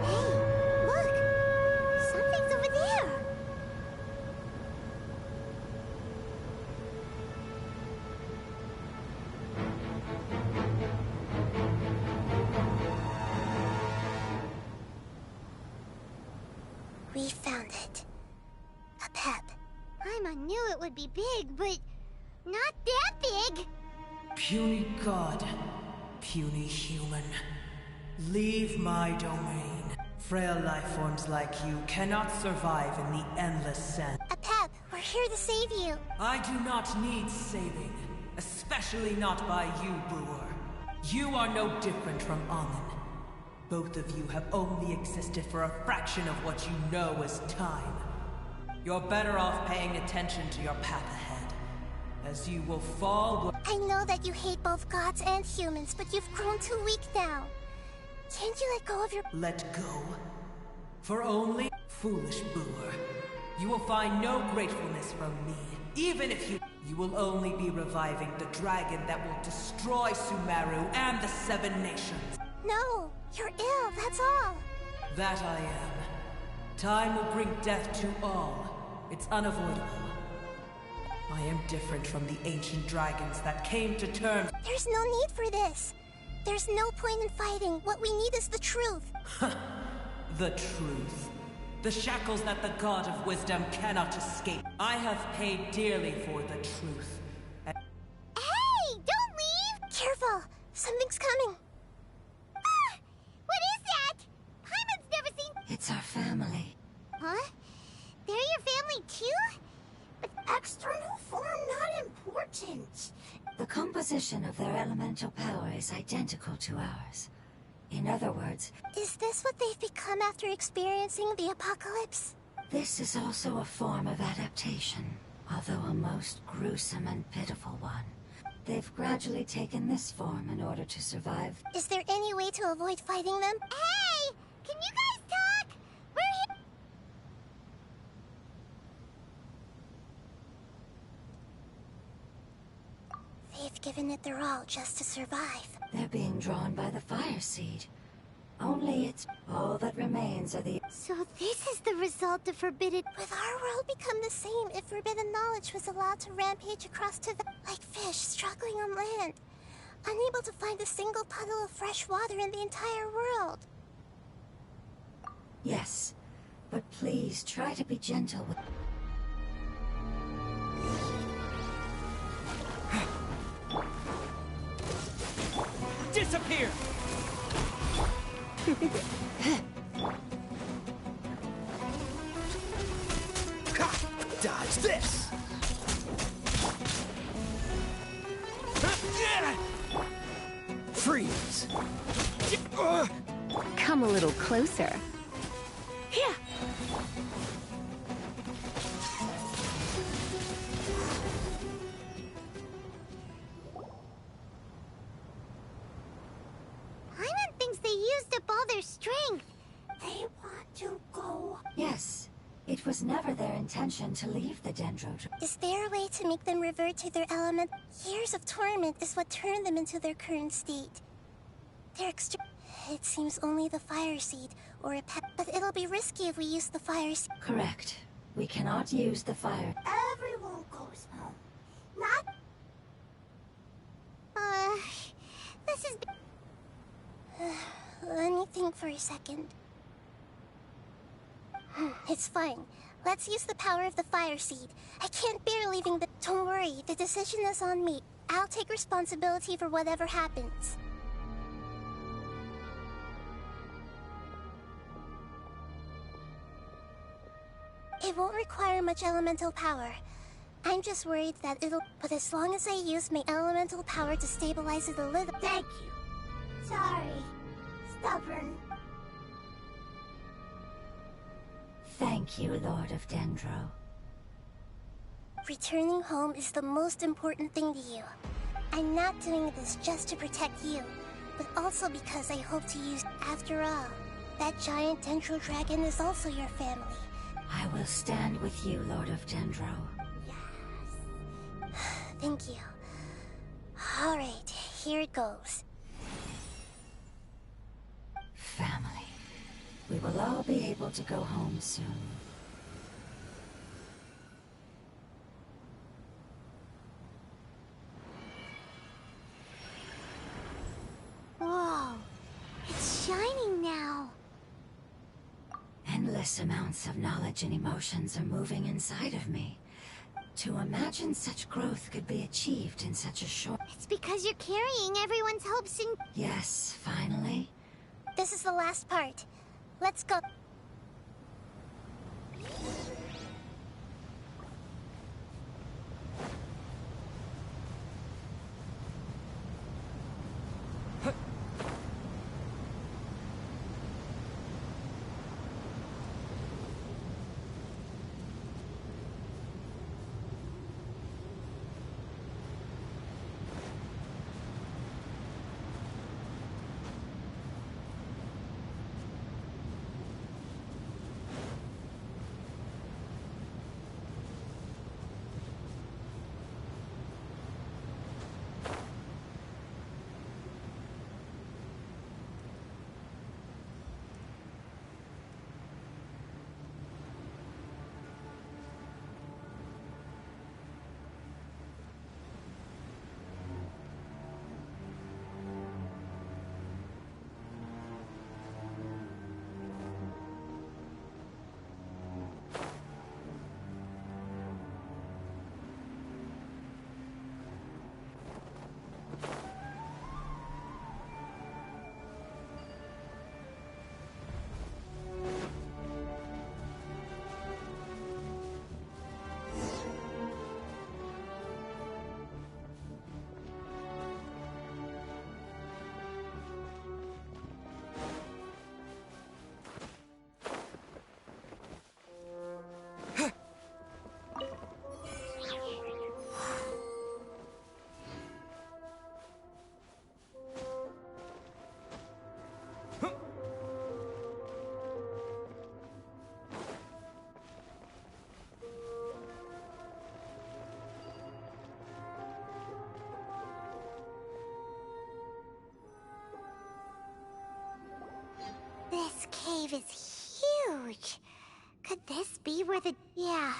Hey, look! Something's over there! We found it. A pep. Paimon knew it would be big, but not that big! Puny god, puny human. Leave my domain. Frail life forms like you cannot survive in the endless sand. A pep, we're here to save you. I do not need saving, especially not by you, Brewer. You are no different from Amun. Both of you have only existed for a fraction of what you know as time. You're better off paying attention to your path ahead, as you will fall. I know that you hate both gods and humans, but you've grown too weak now. Can't you let go of your— Let go? For only foolish Brewer. You will find no gratefulness from me, even if you will only be reviving the dragon that will destroy Sumeru and the Seven Nations. No, you're ill, that's all. That I am. Time will bring death to all. It's unavoidable. I am different from the ancient dragons that came to terms— There's no need for this. There's no point in fighting. What we need is the truth. The truth. The shackles that the god of wisdom cannot escape. I have paid dearly for the truth. Hey! Don't leave! Careful! Something's coming. Ah! What is that? Paimon's never seen— It's our family. Huh? They're your family too? But external form not important. The composition of their elemental power is identical to ours. In other words, Is this what they've become after experiencing the apocalypse? this is also a form of adaptation, although a most gruesome and pitiful one. They've gradually taken this form in order to survive. Is there any way to avoid fighting them? Hey! Can you guys talk? We're here— They've given it their all just to survive. They're being drawn by the fire seed. Only it's all that remains are the— So this is the result of forbidden— Would our world become the same if forbidden knowledge was allowed to rampage across to the— like fish struggling on land, unable to find a single puddle of fresh water in the entire world? Yes, but please try to be gentle with— Disappear! Dodge this! Freeze! Come a little closer. Paimon thinks they used up all their strength. They want to go. Yes, it was never their intention to leave the Dendro. Is there a way to make them revert to their element? Years of torment is what turned them into their current state. They're It seems only the fire seed, or a pet. But it'll be risky if we use the fire seed. Correct. We cannot use the fire. Everyone goes home. Not This is... Let me think for a second. It's fine. Let's use the power of the fire seed. I can't bear leaving the... Don't worry, the decision is on me. I'll take responsibility for whatever happens. It won't require much elemental power. I'm just worried that it'll... But as long as I use my elemental power to stabilize it a little... thank you. Sorry. Stubborn. Thank you, Lord of Dendro. Returning home is the most important thing to you. I'm not doing this just to protect you, but also because I hope to use... After all, that giant Dendro dragon is also your family. I will stand with you, Lord of Dendro. Thank you. Alright, here it goes. Family. We will all be able to go home soon. Whoa. It's shining now. Endless amounts of knowledge and emotions are moving inside of me. To imagine such growth could be achieved in such a short... It's because you're carrying everyone's hopes and... Yes, finally. This is the last part. Let's go. This cave is huge. Could this be where the... Yeah.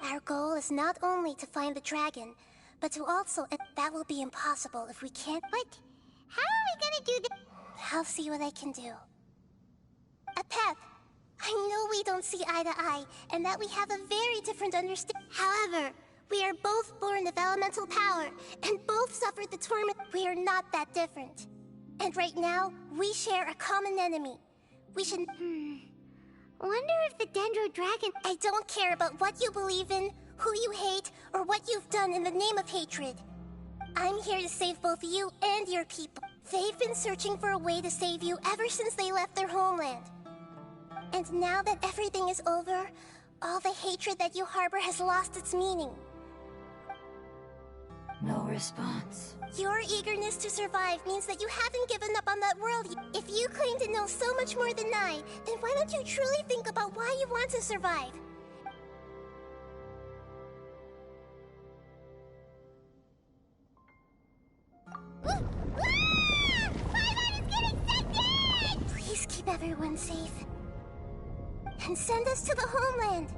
Our goal is not only to find the dragon, but to also... That will be impossible if we can't... But how are we gonna do this? I'll see what I can do. Pep, I know we don't see eye to eye, and that we have a very different understanding. However, we are both born of elemental power, and both suffered the torment. We are not that different. And right now, we share a common enemy. We should... Wonder if the Dendro Dragon... I don't care about what you believe in, who you hate, or what you've done in the name of hatred. I'm here to save both you and your people. They've been searching for a way to save you ever since they left their homeland. And now that everything is over, all the hatred that you harbor has lost its meaning. No response. Your eagerness to survive means that you haven't given up on that world. If you claim to know so much more than I, then why don't you truly think about why you want to survive? Paimon is getting second! keep everyone safe. And send us to the homeland.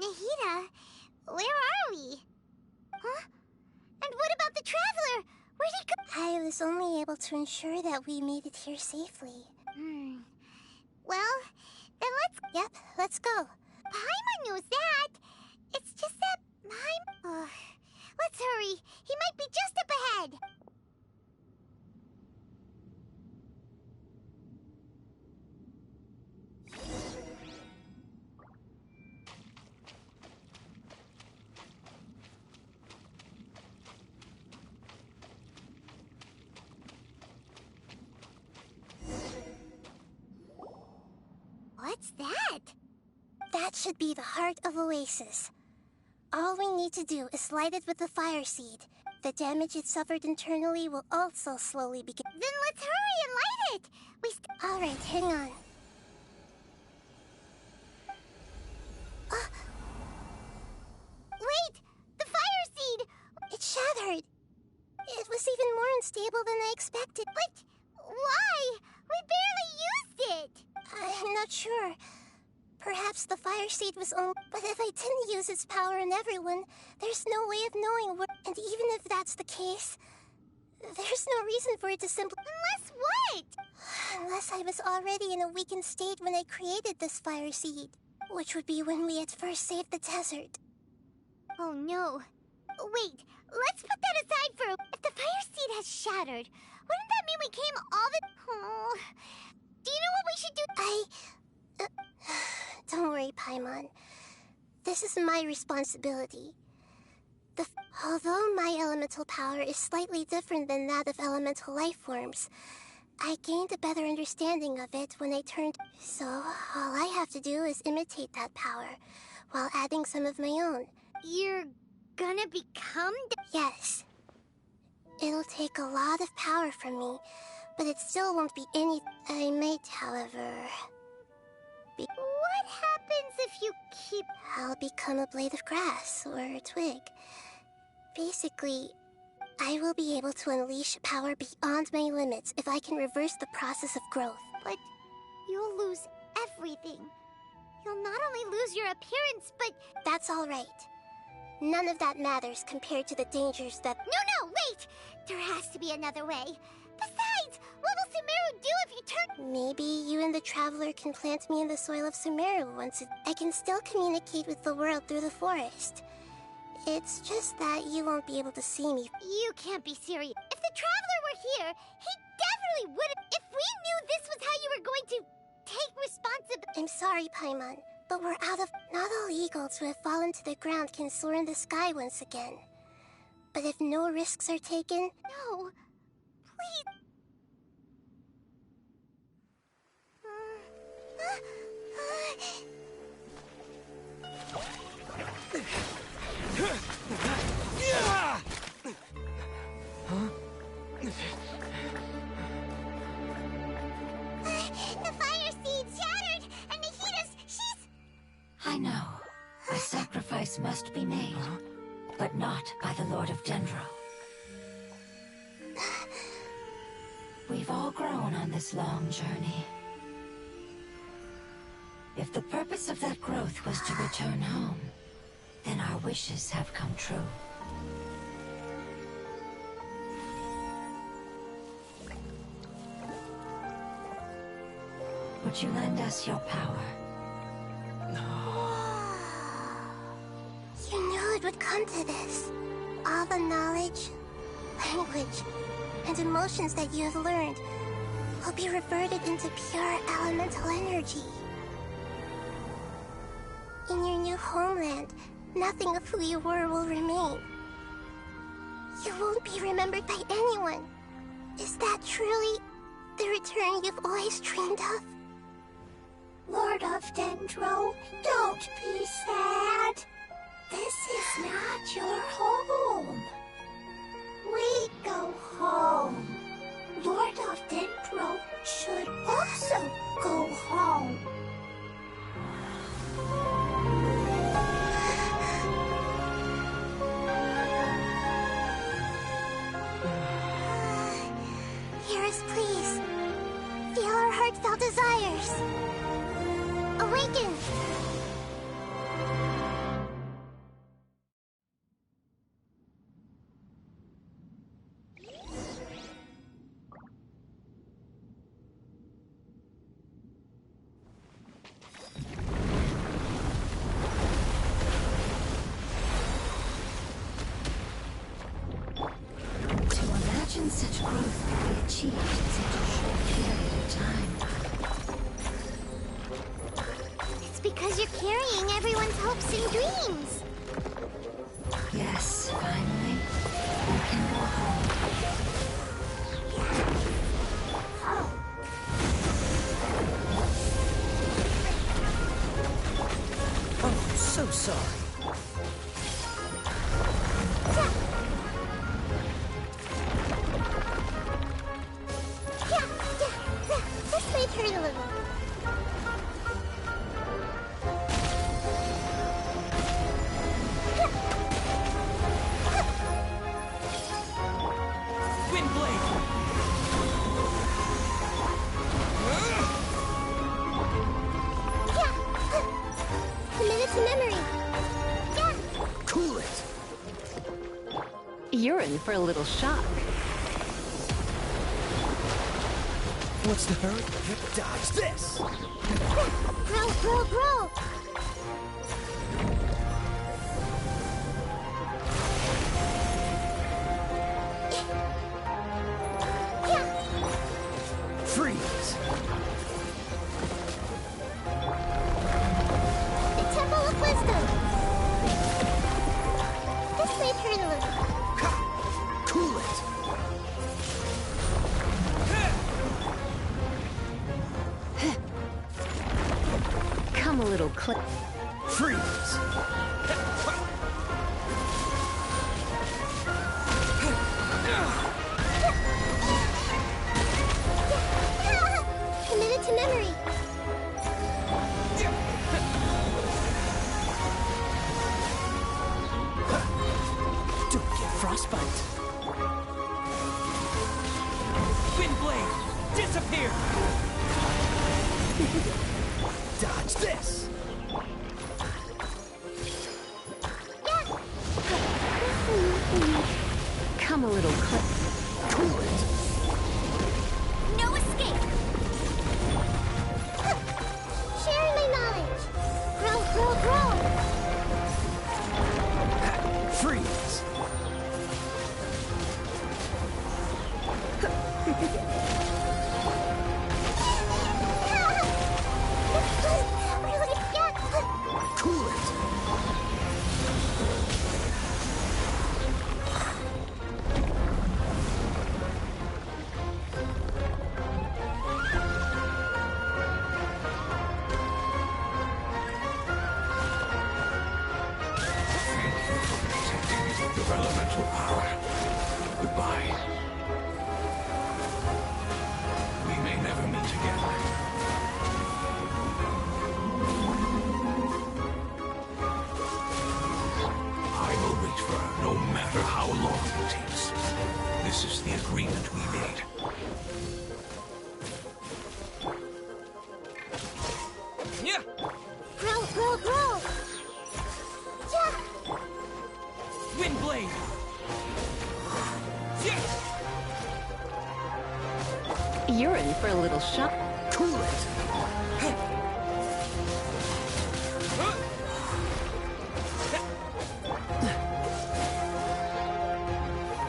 Nahida, where are we? Huh? And what about the Traveler? Where'd he go? I was only able to ensure that we made it here safely. Well, then let's... Yep, let's go. Paimon knows that. It's just that Paimon... let's hurry. He might be just up ahead. What's that? That should be the heart of Oasis. All we need to do is light it with the fire seed. The damage it suffered internally will also slowly begin. Then let's hurry and light it! Alright, hang on. Wait! The fire seed! It shattered. It was even more unstable than I expected. But why? We barely used it! I'm not sure. Perhaps the fire seed was only... But if I didn't use its power on everyone, there's no way of knowing where... And even if that's the case, there's no reason for it to simply... Unless what? Unless I was already in a weakened state when I created this fire seed. Which would be when we had first saved the desert. Oh no. Wait, let's put that aside for... If the fire seed has shattered, wouldn't that mean we came all the... Oh... Do you know what we should do? Don't worry, Paimon. This is my responsibility. Although my elemental power is slightly different than that of elemental life forms, I gained a better understanding of it when I turned... So, all I have to do is imitate that power, while adding some of my own. You're gonna become... Yes. It'll take a lot of power from me, but it still won't be any... I might, however... What happens if you keep... I'll become a blade of grass, or a twig. Basically, I will be able to unleash power beyond my limits if I can reverse the process of growth. But you'll lose everything. You'll not only lose your appearance, but... That's all right. None of that matters compared to the dangers that... No, wait! There has to be another way. Besides, what will Sumeru do if you turn... Maybe you and the Traveler can plant me in the soil of Sumeru once I can still communicate with the world through the forest. It's just that you won't be able to see me. You can't be serious. If the Traveler were here, he definitely wouldn't... If we knew this was how you were going to take responsibility... I'm sorry, Paimon, but we're out of... Not all eagles who have fallen to the ground can soar in the sky once again. But if no risks are taken... No. Please. The fire seed shattered, and she's... I know. A sacrifice must be made, but not by the Lord of Dendro. We've all grown on this long journey. If the purpose of that growth was to return home, then our wishes have come true. Would you lend us your power? You knew it would come to this. All the knowledge, language, and emotions that you have learned will be reverted into pure elemental energy. In your new homeland, nothing of who you were will remain. You won't be remembered by anyone. Is that truly the return you've always dreamed of? Lord of Dendro, don't be sad. This is not your home. We go home. Lord of Dendro should also go home. Hear us, please. Feel our heartfelt desires. Awaken! To imagine such growth could be achieved in such a short period of time. It's because you're carrying everyone's hopes and dreams. Yes, finally, we can go home. Oh, so sorry. This might hurt a little. Windblade! Commit it to memory. Cool it! You're in for a little shock. What's the hurry? Dodge this! Grow! Freeze! The Temple of Wisdom. This might hurt a little. Ha! Cool it! Come a little close. Freeze! Commit it to memory. Don't get frostbite! Windblade! Disappear! Dodge this! Come a little close. Cool it! No escape. Sharing my knowledge. Grow. Freeze! Cool it! Your elemental power. Goodbye. We may never meet again. I will wait for her, no matter how long it takes. This is the agreement we made. Yeah! Grow. Windblade! Yeah! You're in for a little shock. Cool it!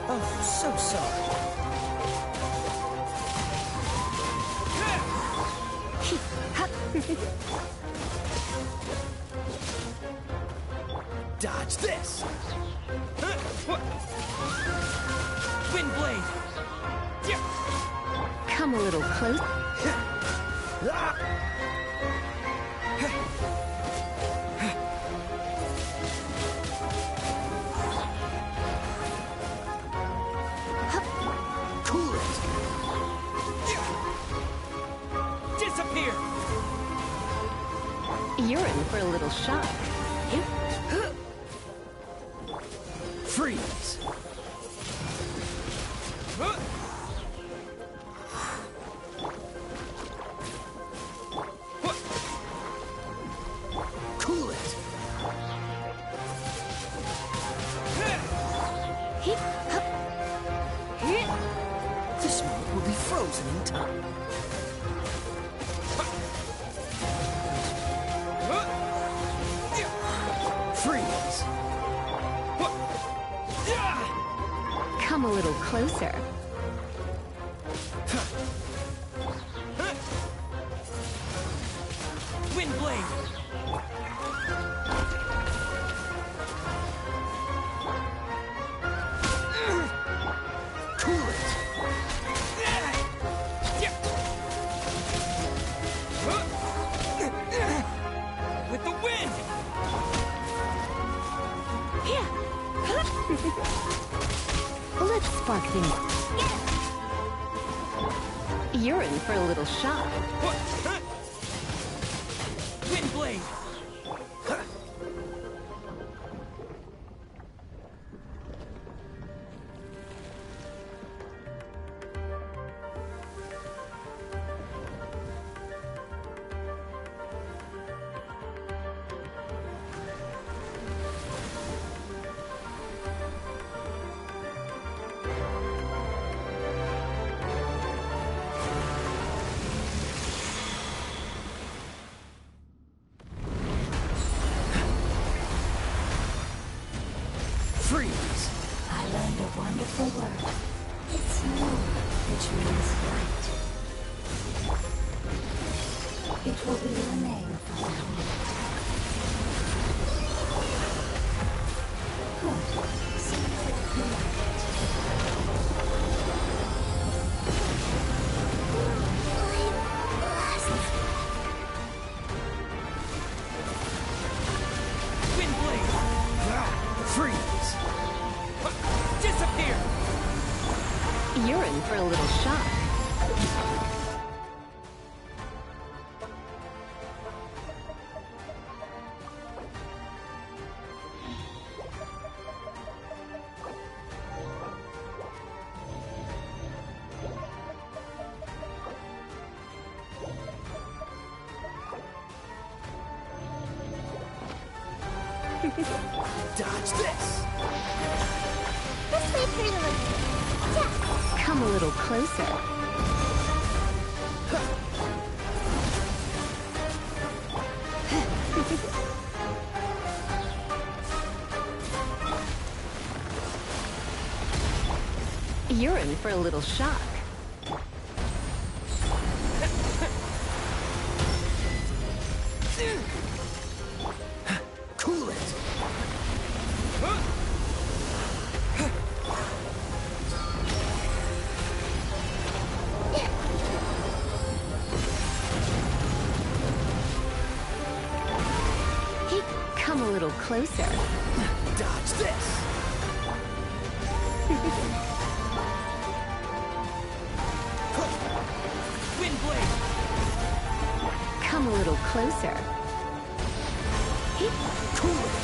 Oh, so sorry. Dodge this! Windblade! Come a little close. a little shock. Freeze! Cool it! This moment will be frozen in time. Freeze! Come a little closer. Wind blade! Cool it! With the wind! Let's spark things. You're in for a little shock. Wind blade! Freeze! I learned a wonderful word. It's you, which means light. It will be your name from now on. Good. So you like it. Wind blade! Freeze! Disappear! You're in for a little shock. Dodge this! This way, pretty little. Yeah. Come a little closer. You're in for a little shock. Cool it! Come a little closer. Dodge this! Wind blade! Come a little closer. Cool it!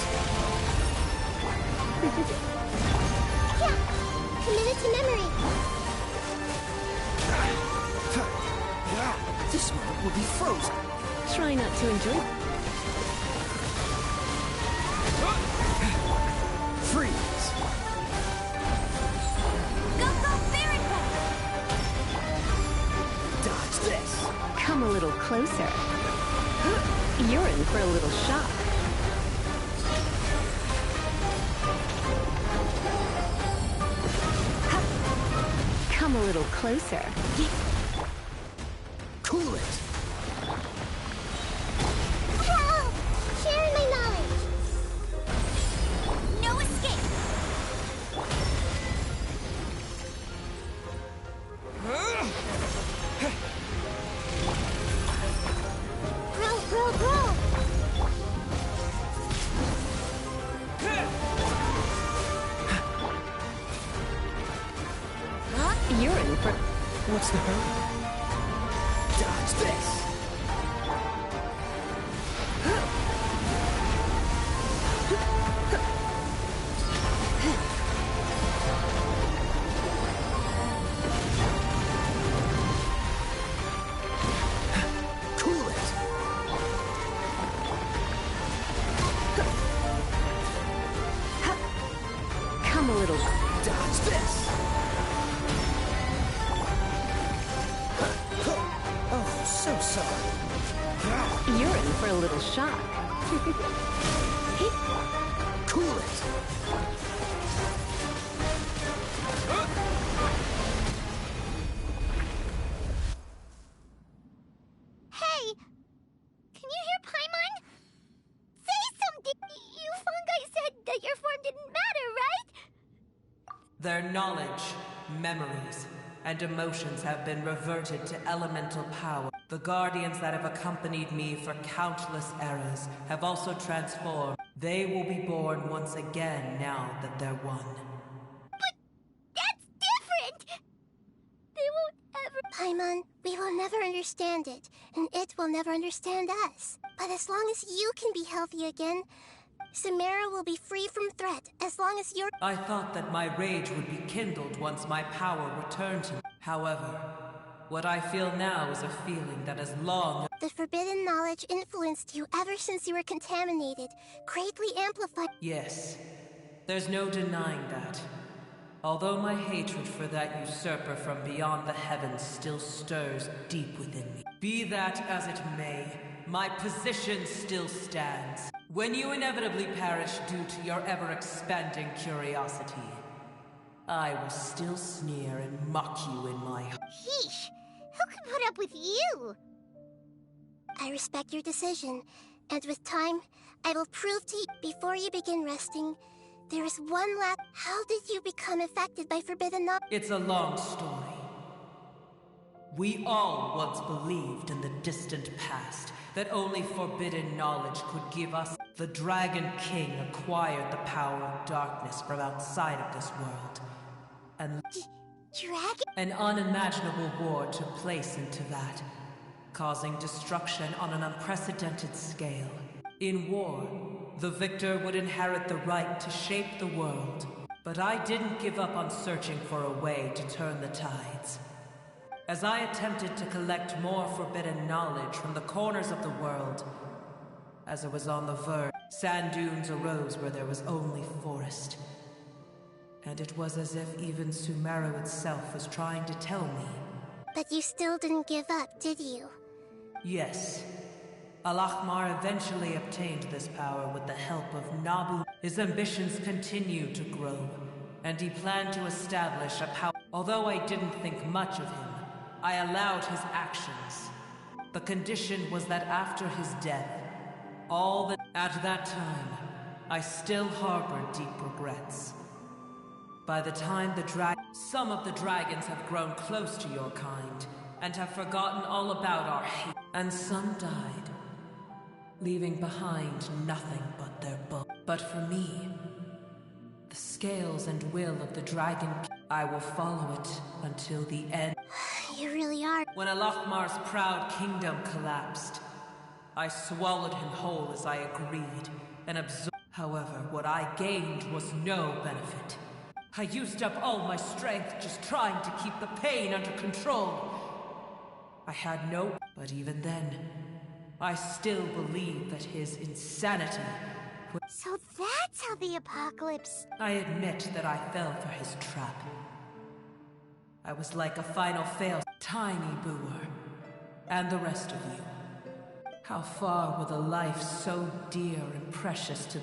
Yeah. Committed to memory. This moment will be frozen. Try not to enjoy. Freeze! Go, go, Barracuda! Dodge this! Come a little closer. You're in for a little shock. Come a little closer. Cool it! Help! Sharing my knowledge. No escape. Grow, grow, grow. You're in for... What's the hurry? Dodge this! Come a little... Dodge this! Oh, so sorry. You're in for a little shock. Cool it! Hey! Can you hear Paimon? Say something! You fungi said that your form didn't matter, right? Their knowledge, memories, and emotions have been reverted to elemental power. The guardians that have accompanied me for countless eras have also transformed. They will be born once again now that they're one. But that's different! They won't ever... Paimon, we will never understand it, and it will never understand us. But as long as you can be healthy again, Samara will be free from threat, as long as you're... I thought that my rage would be kindled once my power returned to me. However, what I feel now is a feeling that as long... The forbidden knowledge influenced you ever since you were contaminated, greatly amplified... Yes, there's no denying that. Although my hatred for that usurper from beyond the heavens still stirs deep within me. Be that as it may, my position still stands. When you inevitably perish due to your ever-expanding curiosity, I will still sneer and mock you in my heart. Yeesh! Who can put up with you? I respect your decision, and with time, I will prove to you... Before you begin resting, there is one last... How did you become affected by forbidden knowledge? It's a long story. We all once believed in the distant past that only forbidden knowledge could give us. The Dragon King acquired the power of darkness from outside of this world. And Dragon? an unimaginable war took place into that, causing destruction on an unprecedented scale. In war, the victor would inherit the right to shape the world. But I didn't give up on searching for a way to turn the tides. As I attempted to collect more forbidden knowledge from the corners of the world, as I was on the verge, sand dunes arose where there was only forest. And it was as if even Sumeru itself was trying to tell me. But you still didn't give up, did you? Yes. Al-Ahmar eventually obtained this power with the help of Nabu. His ambitions continued to grow, and he planned to establish a power. Although I didn't think much of him, I allowed his actions. The condition was that after his death, at that time, I still harbored deep regrets. By the time some of the dragons have grown close to your kind, and have forgotten all about our hate, and some died, leaving behind nothing but their bones. But for me, the scales and will of the Dragon King, I will follow it until the end. You really are. When Al-Ahmar's proud kingdom collapsed, I swallowed him whole as I agreed, and absorbed. However, what I gained was no benefit. I used up all my strength just trying to keep the pain under control. I had no... But even then, I still believe that his insanity... So that's how the apocalypse... I admit that I fell for his trap. I was like a final fail. Tiny Boer, and the rest of you. How far will a life so dear and precious to...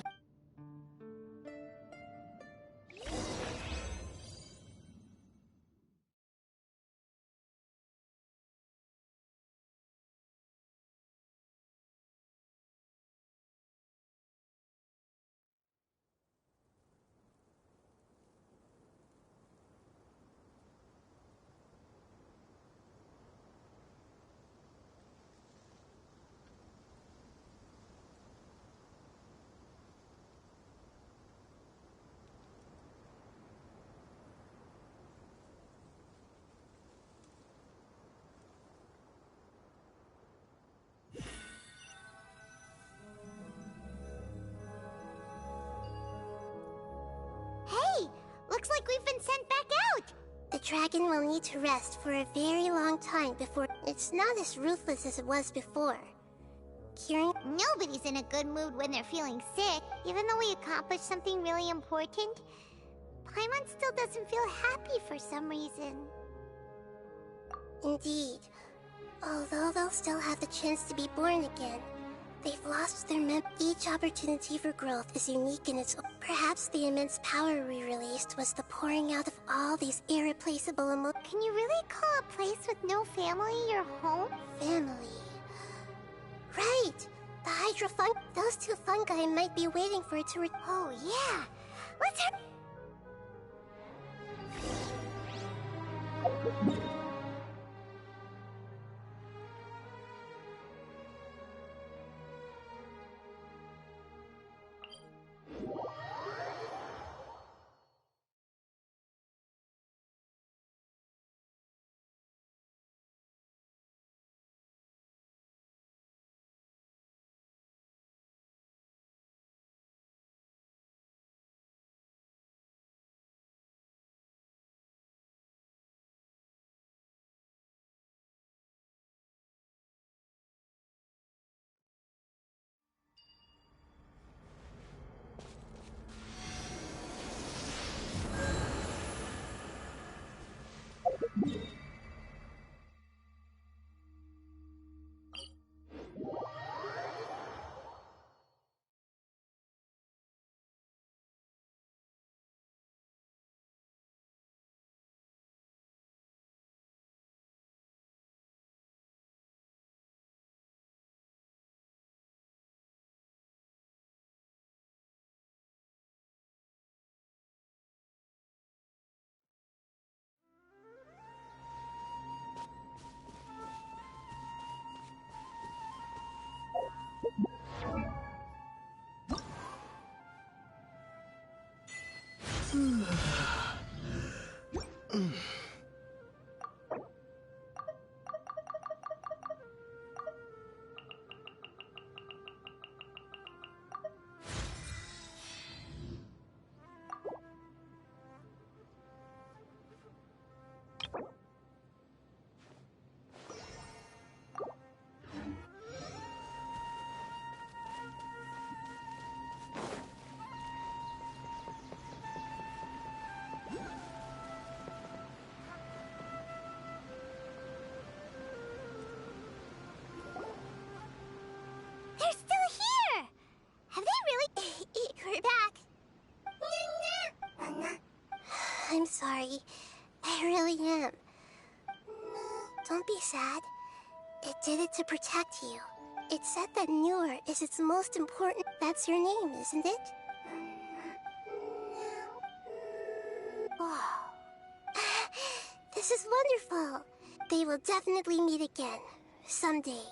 Hey! Looks like we've been sent back out! The dragon will need to rest for a very long time before... It's not as ruthless as it was before. Curing... Nobody's in a good mood when they're feeling sick, even though we accomplished something really important. Paimon still doesn't feel happy for some reason. Indeed. Although they'll still have the chance to be born again, they've lost their Each opportunity for growth is unique in its own. Perhaps the immense power we released was the pouring out of all these irreplaceable emotions. Can you really call a place with no family your home? Family. Right! The Hydra fungi. Those two fungi might be waiting for it to Oh, yeah! Let's hurry! They're still here! Have they really? We're back. I'm sorry. I really am. Don't be sad. It did it to protect you. It said that Newer is its most important. That's your name, isn't it? Oh. This is wonderful. They will definitely meet again. Someday.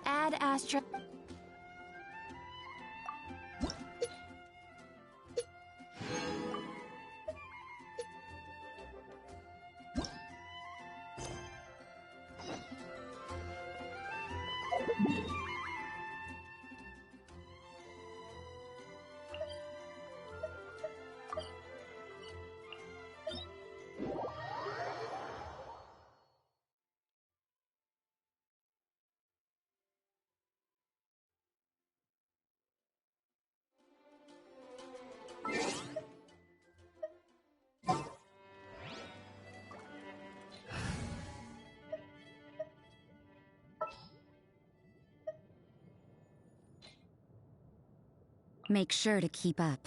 Ad Astra. Make sure to keep up.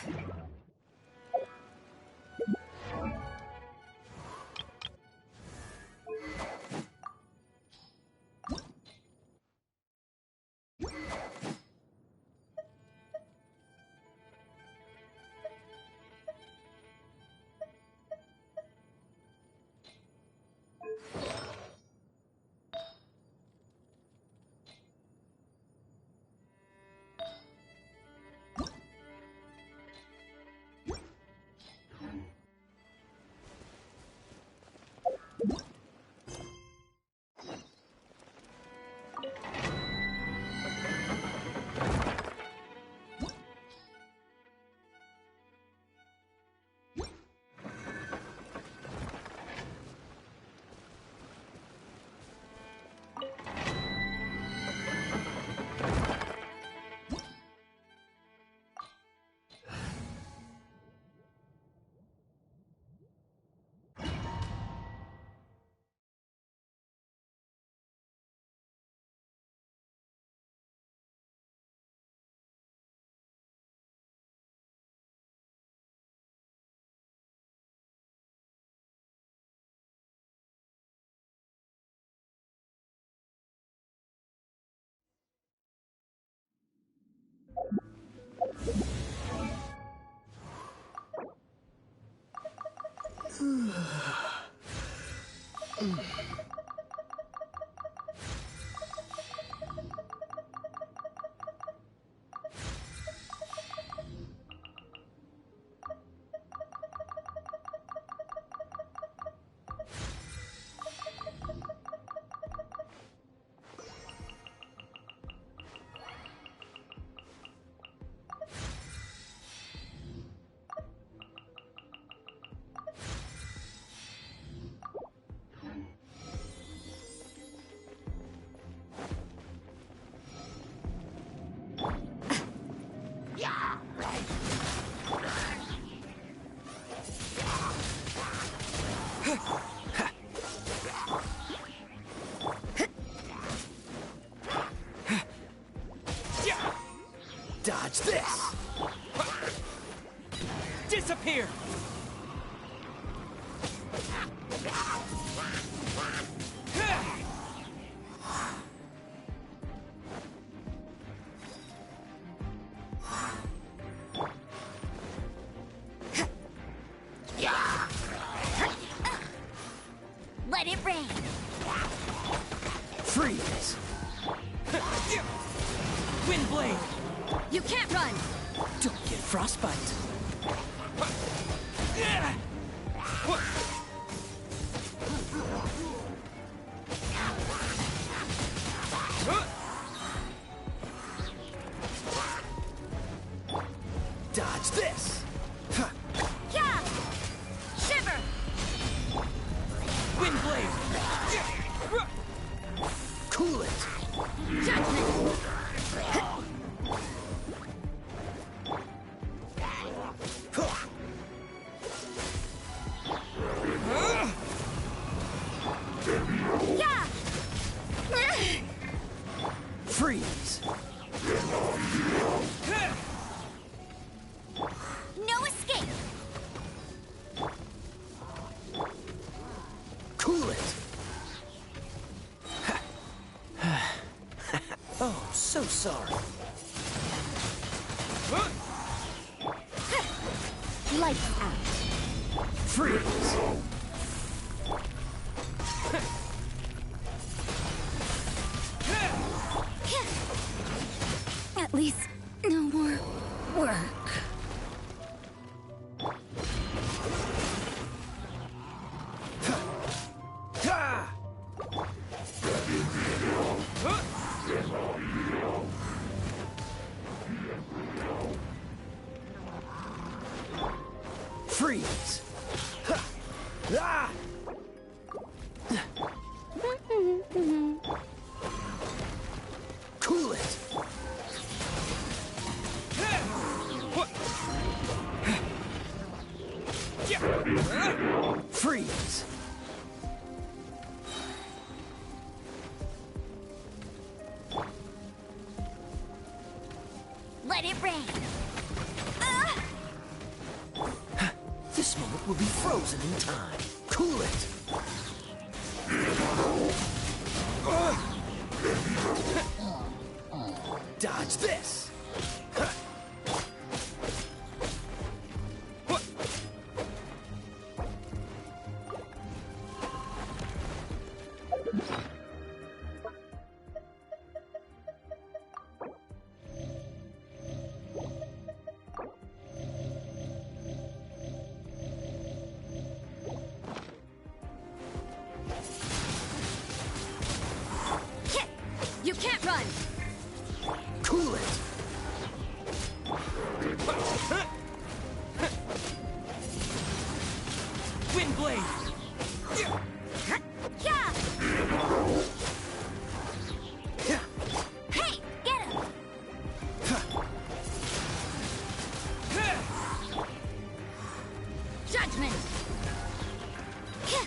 Disappear! Let it rain. Freeze! Wind blade! You can't run. Don't get frostbite. Dodge this! Yeah. Shiver. Wind blade! Cool it! Judgment. Yeah. Freeze! No escape. Cool it! Oh, so sorry. Lights out. Freeze! At least no more work. Freeze! Ah! Cool it! Freeze! Let it rain. This moment will be frozen in time. Cool it! Dodge this! You can't run. Cool it! Wind blade! Yeah. Hey, get him. Judgment. Yeah.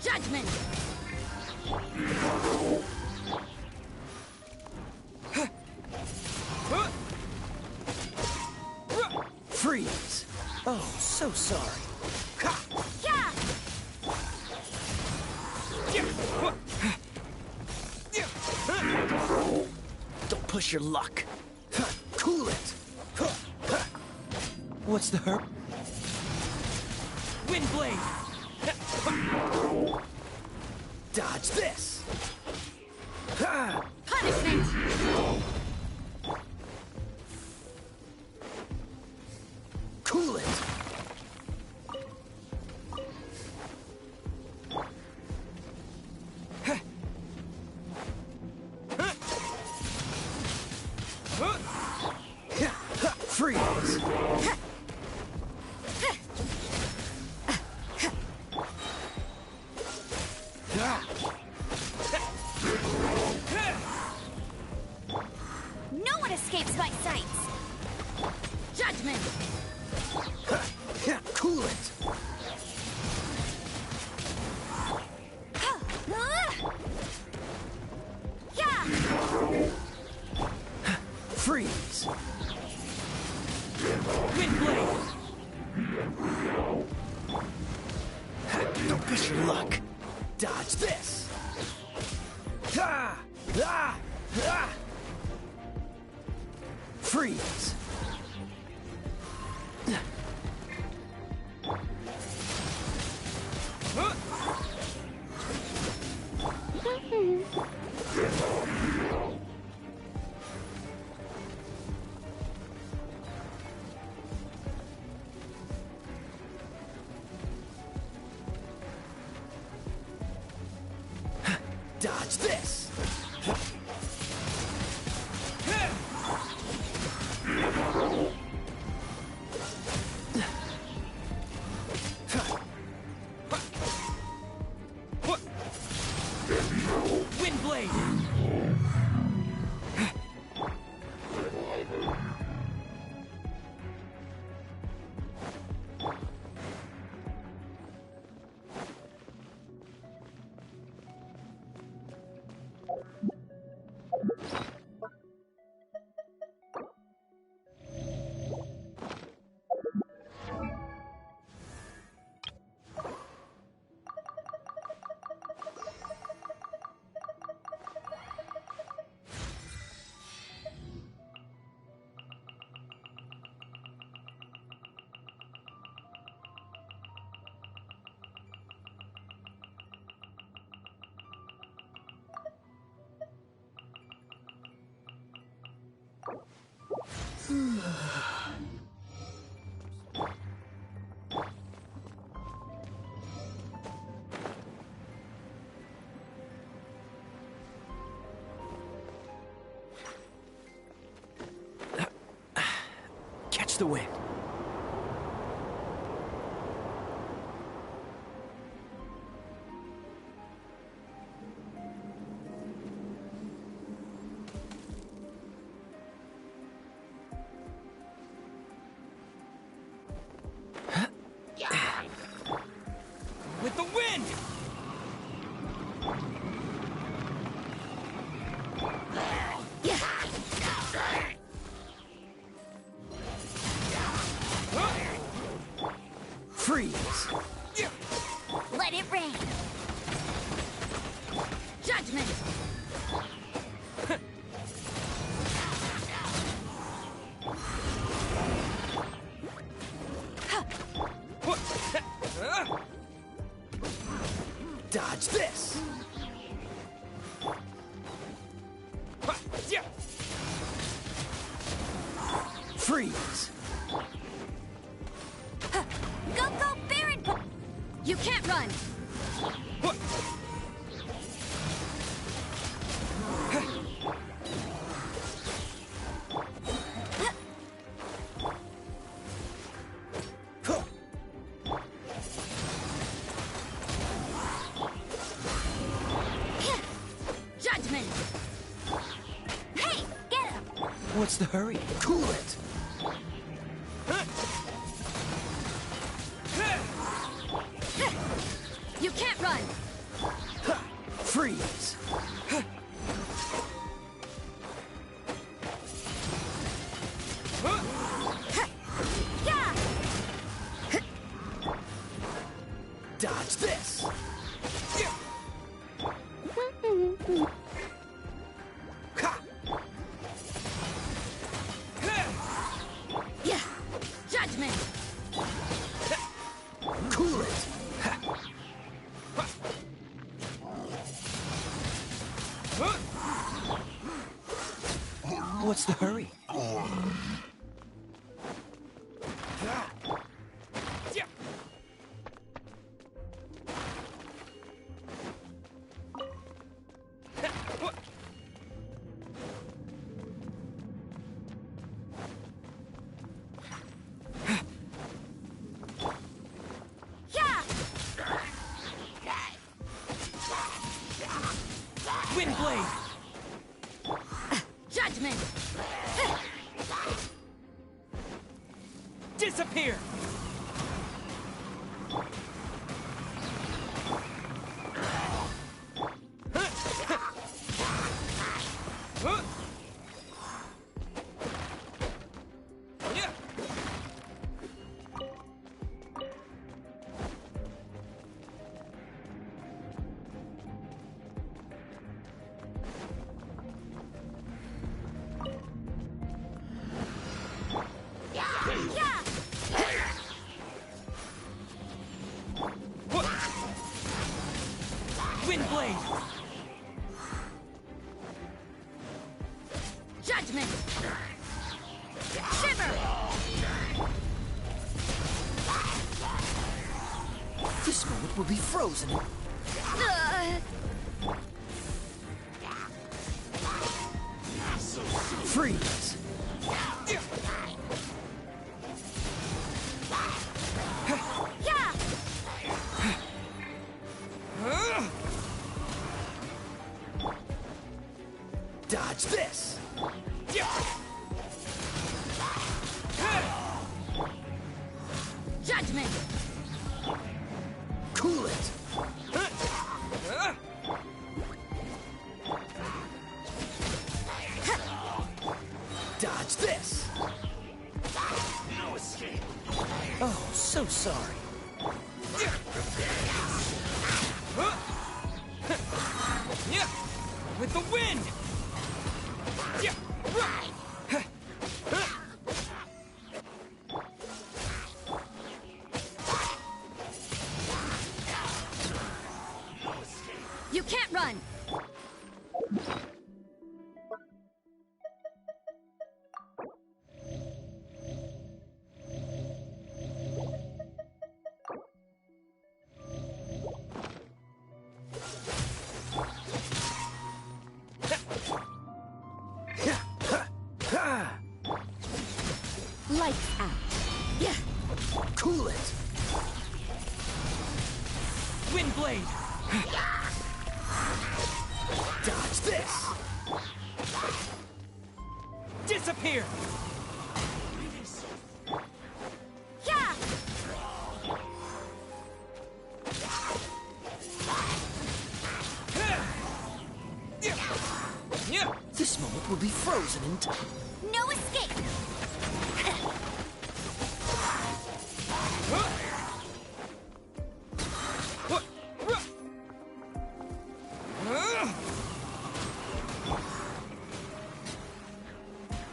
Judgment. Freeze! Oh, so sorry. Yeah. Don't push your luck. Cool it! What's the hurt? Wind blade! Dodge this! Punishment. Cool it! Freeze! Judgment! Cool it! Freeze! Windblade! Don't push your luck. Dodge this! Ah! Ah! Ah! Freeze! Dodge this! Windblade! Catch the wind. With the wind! Freeze! Let it rain! Judgment! Dodge this! Freeze! Go, Baron! You can't run! Judgment! Hey, get him! What's the hurry? Cool it! You can't run! Freeze! Yeah! Dodge this! Yeah! Judgment! Cool it! What's the hurry? Yeah! Windblade! Judgment! Disappear! Judgment! Shiver! This moment will be frozen. Freeze! Yeah! Dodge this! Judgment! Cool it! Dodge this! No escape. Oh, so sorry. With the wind! You can't run! Lights out. Yeah! Cool it! Wind blade! Dodge this! Disappear! Yeah! This moment will be frozen in time. No escape!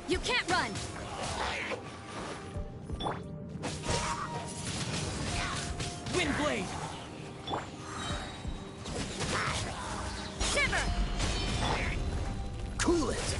You can't run! Wind blade! Shiver! Cool it!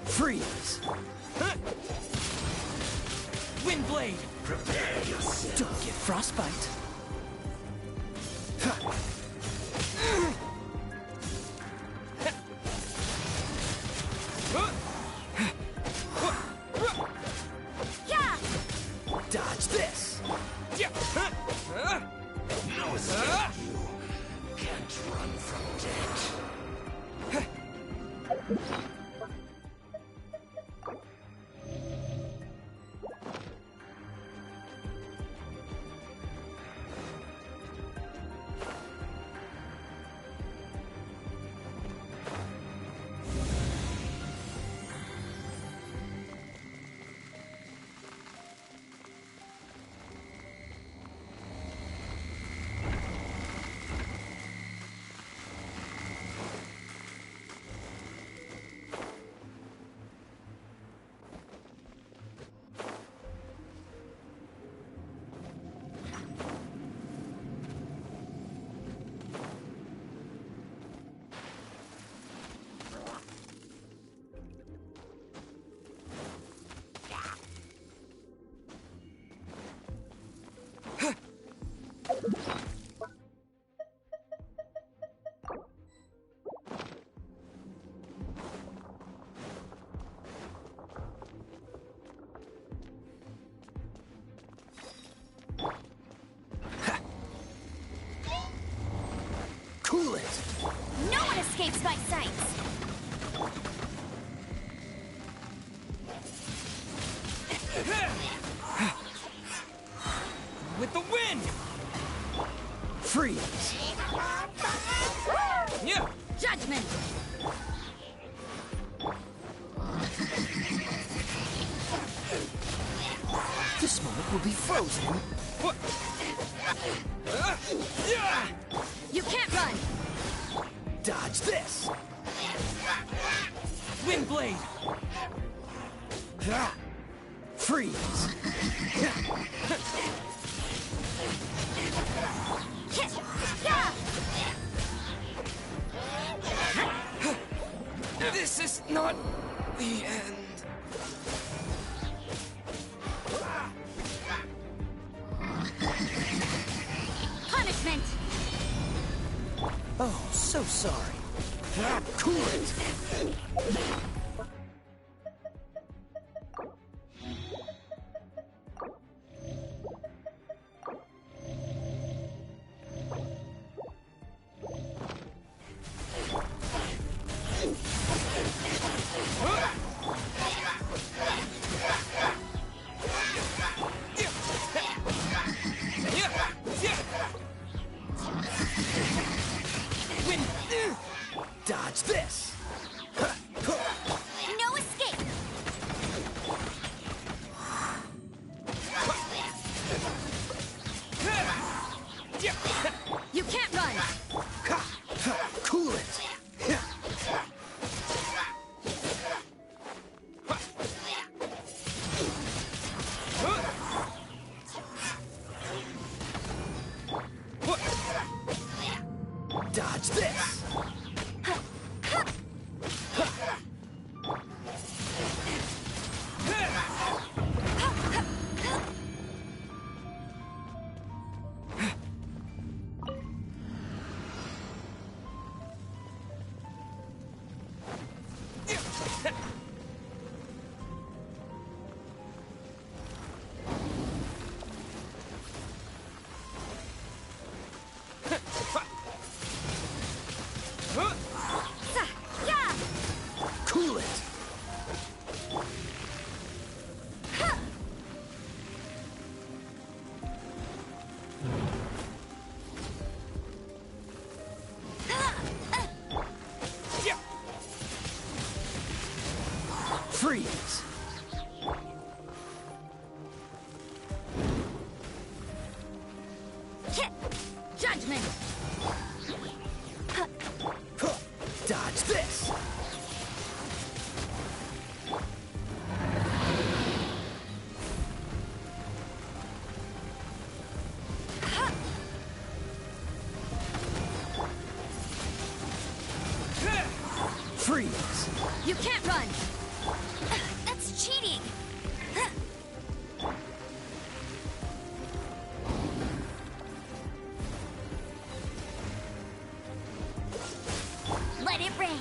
Freeze! Wind blade! Prepare yourself. Don't get frostbite. Yeah! Dodge this! No escape. You can't run from death. Cool it! No one escapes my sights! With the wind! Freeze! Yeah! Judgment! This moment will be frozen. What? You can't run! Dodge this! Wind blade! Freeze! This is not the end. Punishment! Oh, so sorry. Cool it! Dodge this! No escape! You can't run! Cool it! Dodge this! Cool it! Freeze! Judgment! Dodge this! Freeze! You can't run! That's cheating! Let it rain!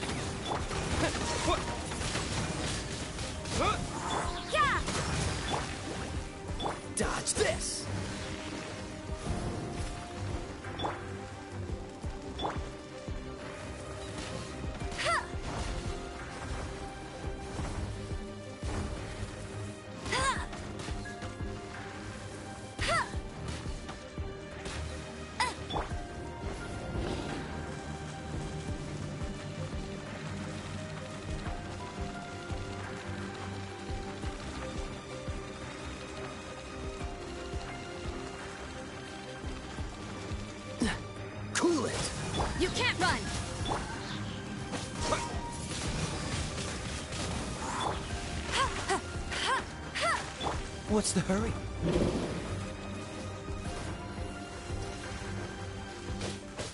Yeah! Dodge this! Cool it! You can't run! What's the hurry?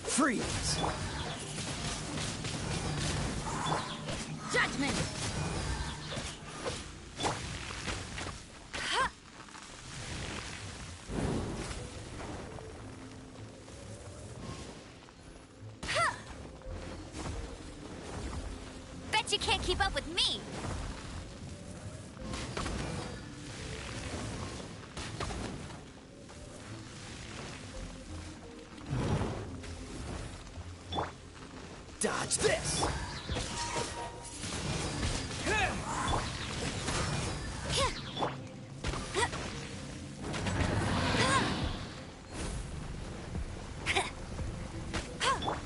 Freeze! Judgment! Bet you can't keep up with me! Dodge this!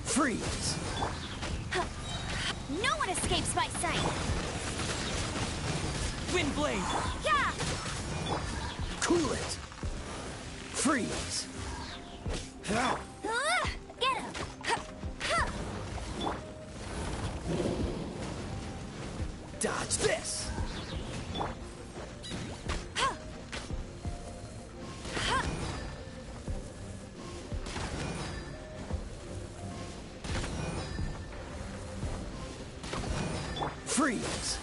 Freeze! No one escapes my sight! Wind blade! Yeah! Cool it! Freeze! Get him! Dodge this! Freeze!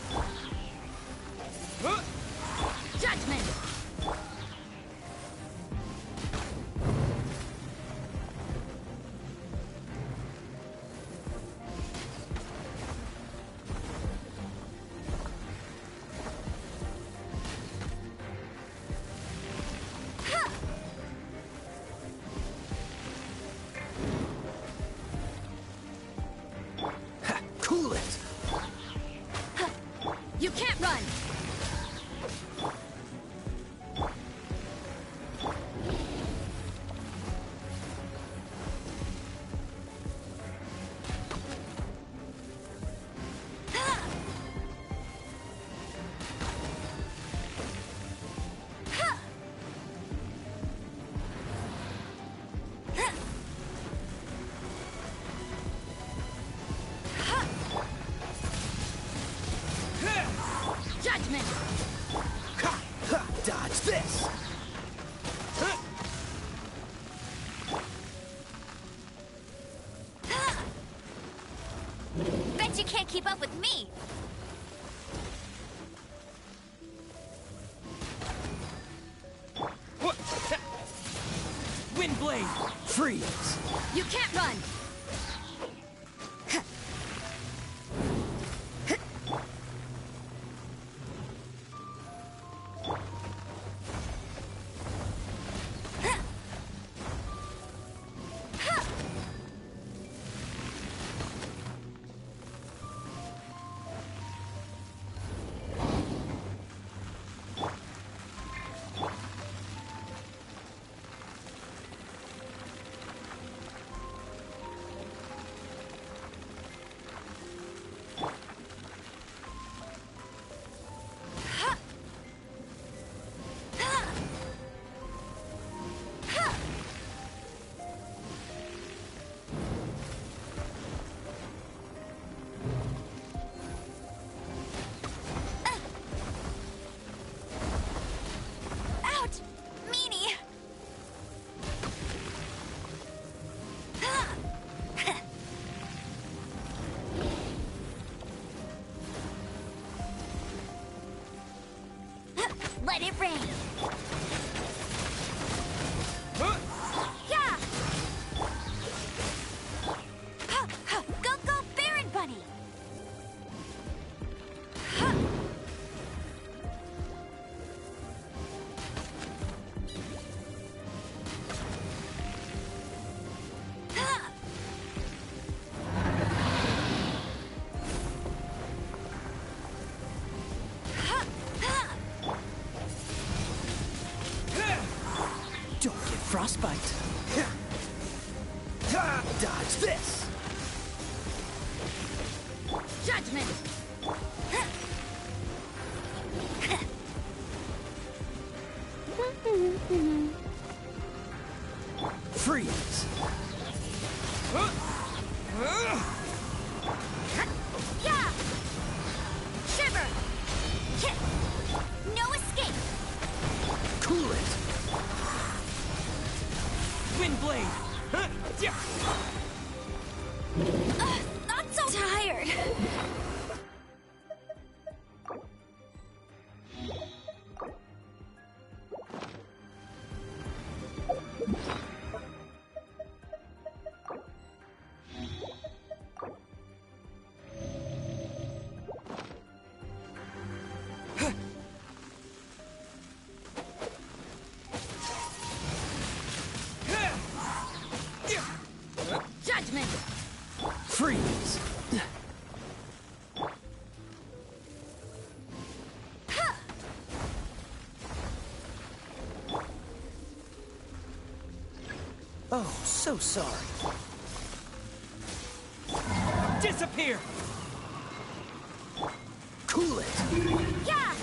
Judgment! Ha! Cool it! You can't run! Judgment! Ha! Ha! Dodge this! Bet you can't keep up with me! Wind blade! Freeze! You can't run! Out! Meanie! Let it rain! Yeah! Go, go, Baron Bunny! Don't get frostbite! Ha! Dodge this! Judgment! Freeze! Yeah! Shiver! No escape! Cool it! Wind blade! Not so tired! Freeze! Oh, so sorry. Disappear! Cool it! Yeah!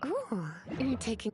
Ooh, you're taking...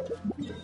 You